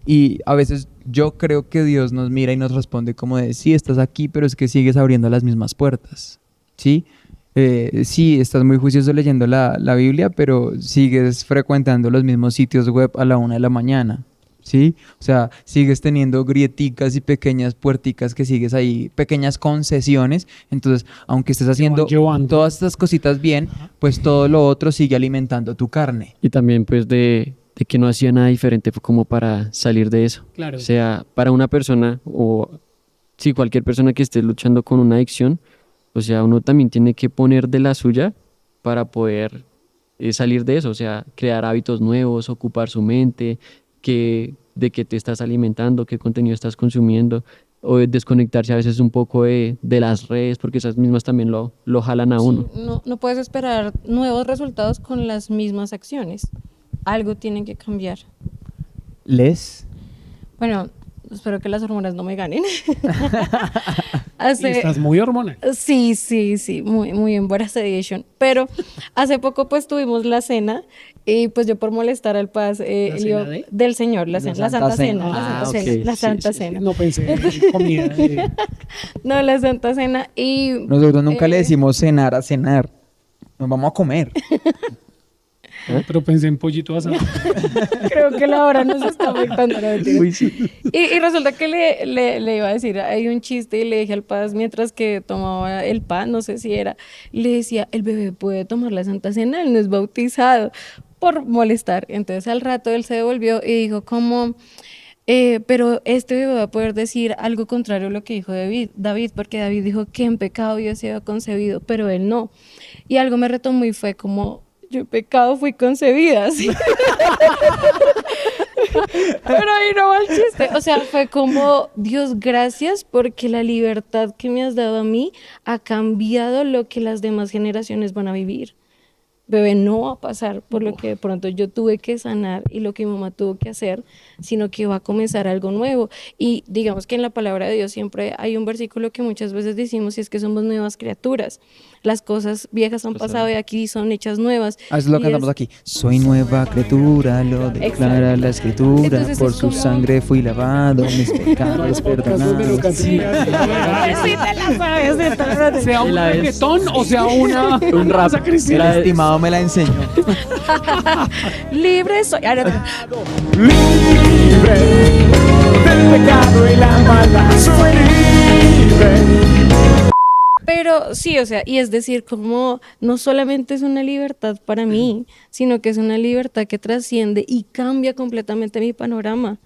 Y a veces yo creo que Dios nos mira y nos responde como de, sí, estás aquí, pero es que sigues abriendo las mismas puertas, ¿sí? Sí, estás muy juicioso leyendo la Biblia, pero sigues frecuentando los mismos sitios web a la 1 de la mañana, ¿sí? O sea, sigues teniendo grieticas y pequeñas puerticas que sigues ahí, pequeñas concesiones. Entonces, aunque estés haciendo llevando. todas estas cositas bien, pues todo lo otro sigue alimentando tu carne. Y también pues de que no hacía nada diferente como para salir de eso. Claro. O sea, para una persona o si cualquier persona que esté luchando con una adicción, o sea, uno también tiene que poner de la suya para poder salir de eso, o sea, crear hábitos nuevos, ocupar su mente, de qué te estás alimentando, qué contenido estás consumiendo, o desconectarse a veces un poco de las redes, porque esas mismas también lo jalan a uno. No puedes esperar nuevos resultados con las mismas acciones. Algo tiene que cambiar. ¿Les? Bueno, espero que las hormonas no me ganen. Y estás muy hormonal. Sí, muy embarazation. Pero hace poco pues tuvimos la cena y pues yo por molestar al Paz, cena de? del Señor, la Santa Cena. Ah, La Santa ok, Cena, la sí, Santa sí, Cena. No pensé en comida. No, la Santa Cena y... Nosotros nunca le decimos cenar a cenar. Nos vamos a comer. Pero pensé en pollito asado. Creo que la hora nos está afectando. No, mentira. Uy, sí. Y resulta que le iba a decir, hay un chiste y le dije al Paz mientras que tomaba el pan, no sé si era, le decía, el bebé puede tomar la Santa Cena, él no es bautizado, por molestar. Entonces al rato él se devolvió y dijo como, pero este bebé va a poder decir algo contrario a lo que dijo David, porque David dijo que en pecado Dios se había concebido, pero él no. Y algo me retomó y fue como, yo en pecado fui concebida, ¿sí? Pero ahí no va el chiste. O sea, fue como, Dios, gracias porque la libertad que me has dado a mí ha cambiado lo que las demás generaciones van a vivir. Bebé, no va a pasar por lo que de pronto yo tuve que sanar y lo que mi mamá tuvo que hacer, sino que va a comenzar algo nuevo. Y digamos que en la palabra de Dios siempre hay un versículo que muchas veces decimos y es que somos nuevas criaturas. Las cosas viejas han pasado y aquí son hechas nuevas. Ah, eso es lo Y que cantamos aquí. Soy nueva criatura, lo declara Exacto. la escritura. Entonces Por es su como- sangre fui lavado, mis pecados perdonados. Sí, te la sabes, de todas. Sea un Y la vez- reggaetón o sea una Un rap. cosa cristiana. El estimado me la enseñó. Libre soy. Ah, no. Libre del pecado y la maldad. Soy libre. Pero sí, o sea, y es decir, como no solamente es una libertad para mí, sino que es una libertad que trasciende y cambia completamente mi panorama.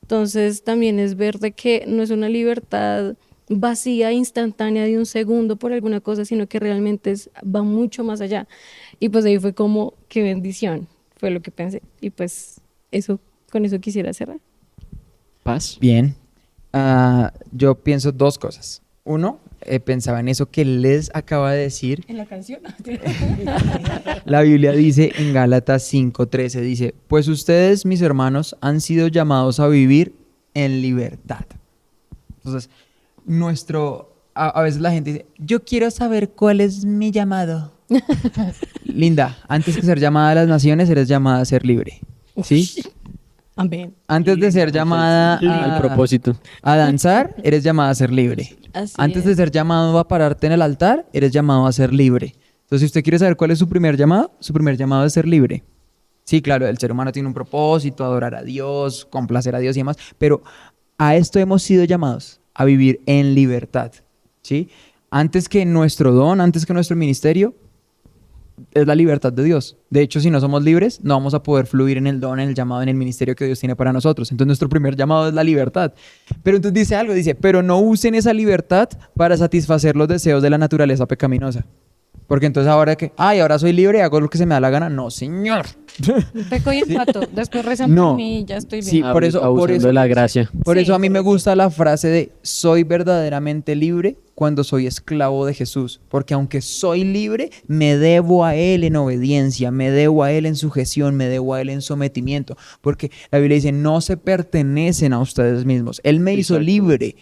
Entonces también es ver de que no es una libertad vacía, instantánea de un segundo por alguna cosa, sino que realmente va mucho más allá. Y pues ahí fue como, qué bendición, fue lo que pensé. Y pues eso, con eso quisiera cerrar. Paz. Bien. Yo pienso dos cosas. Uno, pensaba en eso que les acaba de decir. En la canción. La Biblia dice en Gálatas 5:13, dice, pues ustedes, mis hermanos, han sido llamados a vivir en libertad. Entonces, a veces la gente dice, yo quiero saber cuál es mi llamado. Linda, antes que ser llamada a las naciones, eres llamada a ser libre. ¿Sí? Amén. Antes de ser llamada Al propósito. a danzar, eres llamada a ser libre. Así Antes es. de ser llamado a pararte en el altar, eres llamado a ser libre. Entonces, si usted quiere saber cuál es su primer llamado es ser libre. Sí, claro, el ser humano tiene un propósito, adorar a Dios, complacer a Dios y demás, pero a esto hemos sido llamados, a vivir en libertad, ¿sí? Antes que nuestro don, antes que nuestro ministerio, es la libertad de Dios. De hecho, si no somos libres, no vamos a poder fluir en el don, en el llamado, en el ministerio que Dios tiene para nosotros. Entonces, nuestro primer llamado es la libertad. Pero entonces dice algo, dice, pero no usen esa libertad para satisfacer los deseos de la naturaleza pecaminosa. Porque entonces ahora soy libre y hago lo que se me da la gana. No, señor. Peco y empato. Después rezan No. por mí y ya estoy bien. Sí, por eso- Abusando de la gracia. Por Sí, eso a mí por me eso. gusta la frase de soy verdaderamente libre cuando soy esclavo de Jesús. Porque aunque soy libre, me debo a Él en obediencia, me debo a Él en sujeción, me debo a Él en sometimiento. Porque la Biblia dice, no se pertenecen a ustedes mismos. Él me hizo Exacto. libre,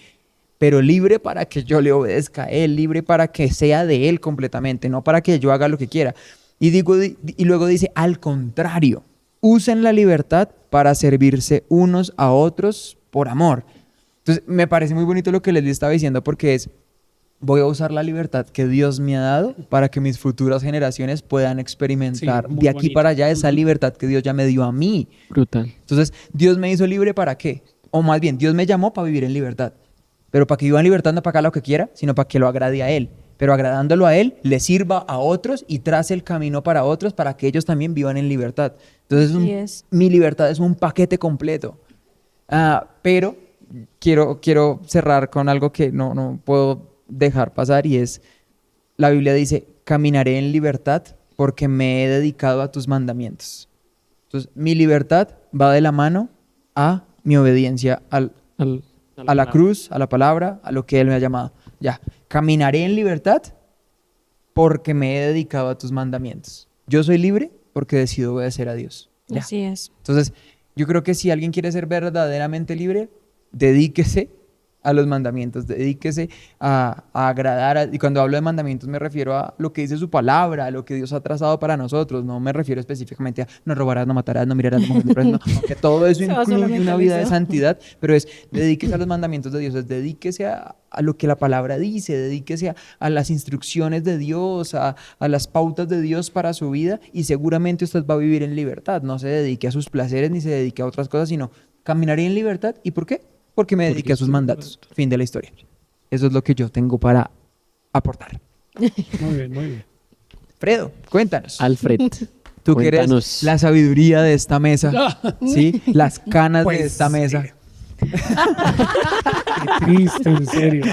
pero libre para que yo le obedezca a Él, libre para que sea de Él completamente, no para que yo haga lo que quiera. Y luego dice, al contrario, usen la libertad para servirse unos a otros por amor. Entonces, me parece muy bonito lo que les estaba diciendo porque voy a usar la libertad que Dios me ha dado para que mis futuras generaciones puedan experimentar Sí, muy de aquí bonito. para allá esa libertad que Dios ya me dio a mí. Brutal. Entonces, Dios me hizo libre ¿para qué? O más bien, Dios me llamó para vivir en libertad. Pero para que viva en libertad no para que haga lo que quiera, sino para que lo agrade a Él. Pero agradándolo a Él, le sirva a otros y trace el camino para otros para que ellos también vivan en libertad. Entonces, Así es. mi libertad es un paquete completo. Pero quiero cerrar con algo que no puedo dejar pasar y es, la Biblia dice, caminaré en libertad porque me he dedicado a tus mandamientos. Entonces, mi libertad va de la mano a mi obediencia a la cruz, a la palabra, a lo que Él me ha llamado. Ya, caminaré en libertad porque me he dedicado a tus mandamientos. Yo soy libre porque decido obedecer a Dios. Ya. Así es. Entonces, yo creo que si alguien quiere ser verdaderamente libre, dedíquese a los mandamientos, dedíquese a agradar. Y cuando hablo de mandamientos me refiero a lo que dice su palabra, a lo que Dios ha trazado para nosotros. No me refiero específicamente a no robarás, no matarás, no mirarás, no no, aunque todo eso Se va incluye solamente una a vida de eso. santidad, pero dedíquese a los mandamientos de Dios, dedíquese a lo que la palabra dice, dedíquese a las instrucciones de Dios, a las pautas de Dios para su vida y seguramente usted va a vivir en libertad. No se dedique a sus placeres ni se dedique a otras cosas, sino caminaré en libertad. ¿Y por qué? Porque me dediqué a sus mandatos. Fin de la historia. Eso es lo que yo tengo para aportar. Muy bien, muy bien. Fredo, cuéntanos. Alfred, Tú que eres cuéntanos. la sabiduría de esta mesa, ¿sí? Las canas Pues, de esta mesa. Qué triste, en serio.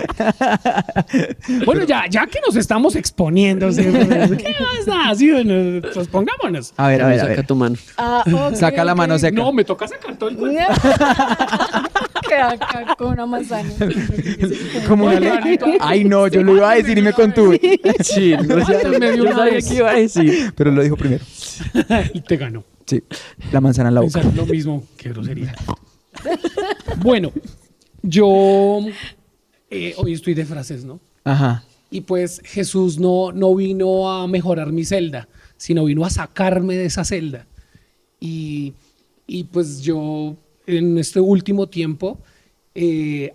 Bueno, ya que nos estamos exponiendo, ¿sí? ¿Qué más da? Sí, bueno, pues pongámonos. A ver, a ver, a Saca ver. tu mano. Saca la mano seca. No, me toca sacar todo el cuerpo. Queda acá con una manzana. Como una Oigan, ley. Ay, no, yo lo iba a decir y me contuve. Sí, no sé, me dio yo una sabía vez. que iba a decir. Pero lo dijo primero. Y te ganó. Sí, la manzana en la boca. Pensar lo mismo, qué grosería. Bueno, yo hoy estoy de frases, ¿no? Ajá. Y pues Jesús no vino a mejorar mi celda, sino vino a sacarme de esa celda. Y pues yo en este último tiempo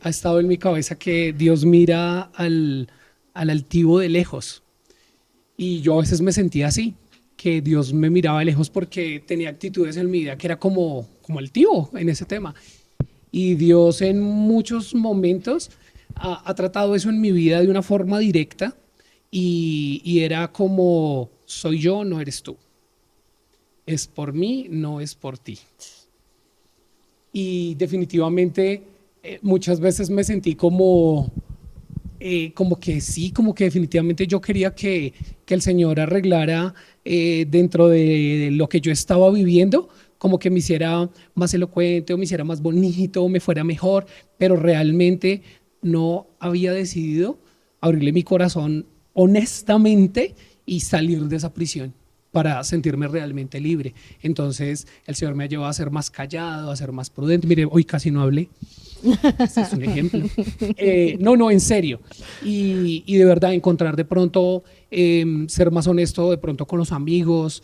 ha estado en mi cabeza que Dios mira al altivo de lejos. Y yo a veces me sentía así, que Dios me miraba de lejos porque tenía actitudes en mi vida que era como altivo en ese tema. Y Dios en muchos momentos ha tratado eso en mi vida de una forma directa y era como, soy yo, no eres tú. Es por mí, no es por ti. Y definitivamente muchas veces me sentí como que sí, como que definitivamente yo quería que el Señor arreglara dentro de lo que yo estaba viviendo, como que me hiciera más elocuente o me hiciera más bonito o me fuera mejor, pero realmente no había decidido abrirle mi corazón honestamente y salir de esa prisión para sentirme realmente libre. Entonces el Señor me ha llevado a ser más callado, a ser más prudente. Mire, hoy casi no hablé. Ese es un ejemplo. No, en serio. Y de verdad encontrar de pronto, ser más honesto de pronto con los amigos,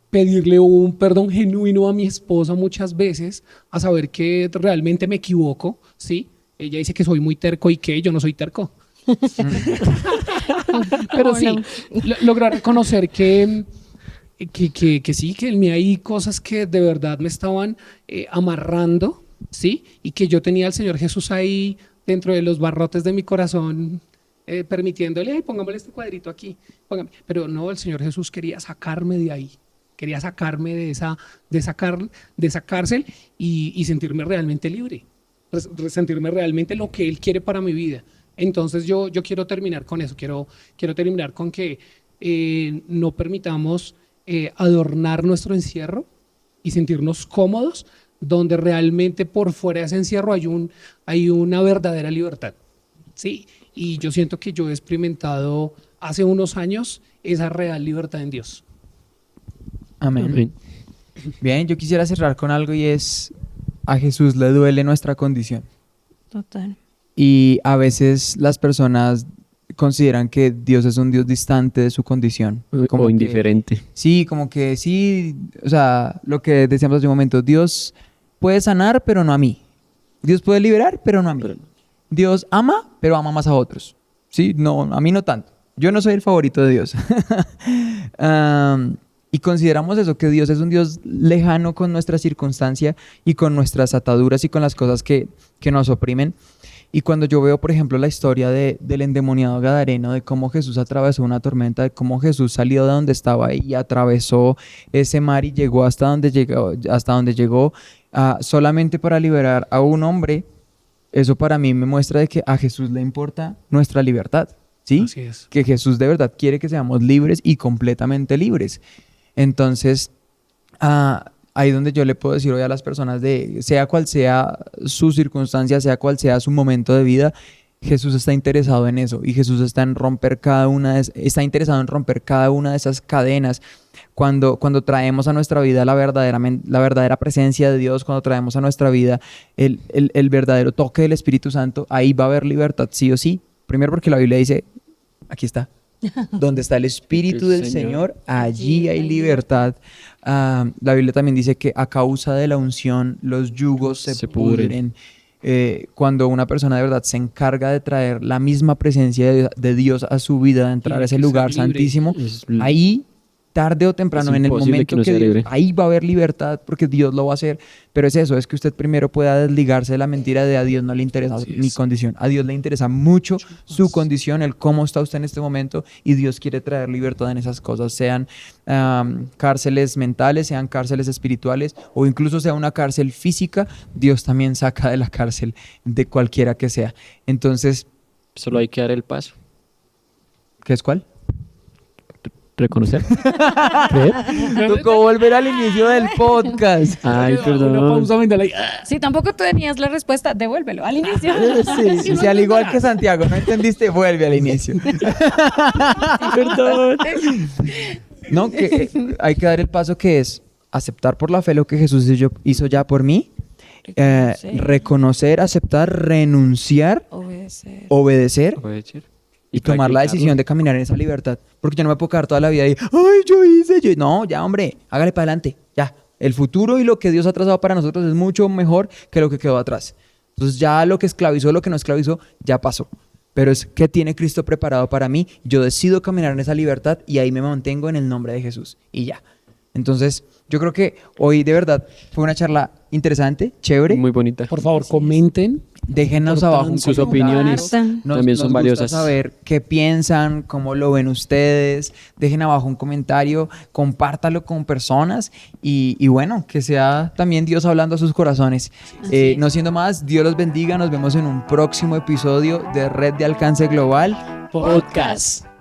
pedirle un perdón genuino a mi esposa muchas veces, a saber que realmente me equivoco, ¿sí? Ella dice que soy muy terco y que yo no soy terco. Pero sí, lograr reconocer que sí, que en mí hay cosas que de verdad me estaban amarrando, ¿sí? Y que yo tenía al Señor Jesús ahí dentro de los barrotes de mi corazón, permitiéndole, ay, pongámosle este cuadrito aquí, póngame. Pero no, el Señor Jesús quería sacarme de ahí, quería sacarme de esa cárcel y sentirme realmente libre, sentirme realmente lo que Él quiere para mi vida. Entonces yo quiero terminar con eso, quiero terminar con que no permitamos adornar nuestro encierro y sentirnos cómodos, donde realmente por fuera de ese encierro hay una verdadera libertad, ¿sí? Y yo siento que yo he experimentado hace unos años esa real libertad en Dios. Amén. Amén. Bien, yo quisiera cerrar con algo y es, a Jesús le duele nuestra condición. Total. Y a veces las personas consideran que Dios es un Dios distante de su condición. O indiferente. Sí, como que sí, o sea, lo que decíamos hace un momento, Dios puede sanar, pero no a mí. Dios puede liberar, pero no a mí. Dios ama, pero ama más a otros. Sí, no, a mí no tanto. Yo no soy el favorito de Dios. Y consideramos eso, que Dios es un Dios lejano con nuestra circunstancia y con nuestras ataduras y con las cosas que nos oprimen. Y cuando yo veo, por ejemplo, la historia del endemoniado gadareno, de cómo Jesús atravesó una tormenta, de cómo Jesús salió de donde estaba y atravesó ese mar y llegó hasta donde llegó, solamente para liberar a un hombre, eso para mí me muestra de que a Jesús le importa nuestra libertad, ¿sí? Así es. Que Jesús de verdad quiere que seamos libres y completamente libres. Entonces, ahí donde yo le puedo decir hoy a las personas de sea cual sea su circunstancia, sea cual sea su momento de vida, Jesús está interesado en eso y Jesús está interesado en romper cada una de esas cadenas. Cuando traemos a nuestra vida la verdadera presencia de Dios, cuando traemos a nuestra vida el verdadero toque del Espíritu Santo, ahí va a haber libertad sí o sí. Primero porque la Biblia dice, aquí está. Donde está el Espíritu del Señor, allí hay libertad. La Biblia también dice que a causa de la unción los yugos se pudren. Cuando una persona de verdad se encarga de traer la misma presencia de Dios a su vida, de entrar a ese lugar santísimo, ahí tarde o temprano, en el momento que Dios, ahí va a haber libertad porque Dios lo va a hacer. Pero es eso, es que usted primero pueda desligarse de la mentira de a Dios no le interesa mi condición. A Dios le interesa mucho su condición, el cómo está usted en este momento, y Dios quiere traer libertad en esas cosas, sean cárceles mentales, sean cárceles espirituales o incluso sea una cárcel física. Dios también saca de la cárcel de cualquiera que sea. Entonces, solo hay que dar el paso. ¿qué es cuál? Reconocer. Tocó volver al inicio del podcast. Ay, Una perdón. pausa mental ahí. Si tampoco tú tenías la respuesta, devuélvelo al inicio. Sí, si al igual que Santiago no entendiste, vuelve al inicio. Perdón. No, que hay que dar el paso que es aceptar por la fe lo que Jesús hizo ya por mí, reconocer, aceptar, renunciar, obedecer y tomar la decisión de caminar en esa libertad. Porque yo no me puedo quedar toda la vida ahí, ay, yo. No, ya, hombre, hágale para adelante, ya. El futuro y lo que Dios ha trazado para nosotros es mucho mejor que lo que quedó atrás. Entonces ya lo que esclavizó, lo que no esclavizó, ya pasó. Pero es que tiene Cristo preparado para mí. Yo decido caminar en esa libertad y ahí me mantengo en el nombre de Jesús. Y ya. Entonces, yo creo que hoy de verdad fue una charla interesante, chévere. Muy bonita. Por favor, comenten. Déjennos abajo sus comentario. opiniones. También son nos valiosas. gusta saber qué piensan, cómo lo ven ustedes. Dejen abajo un comentario, compártalo con personas y bueno, que sea también Dios hablando a sus corazones. No siendo más, Dios los bendiga. Nos vemos en un próximo episodio de Red de Alcance Global Podcast.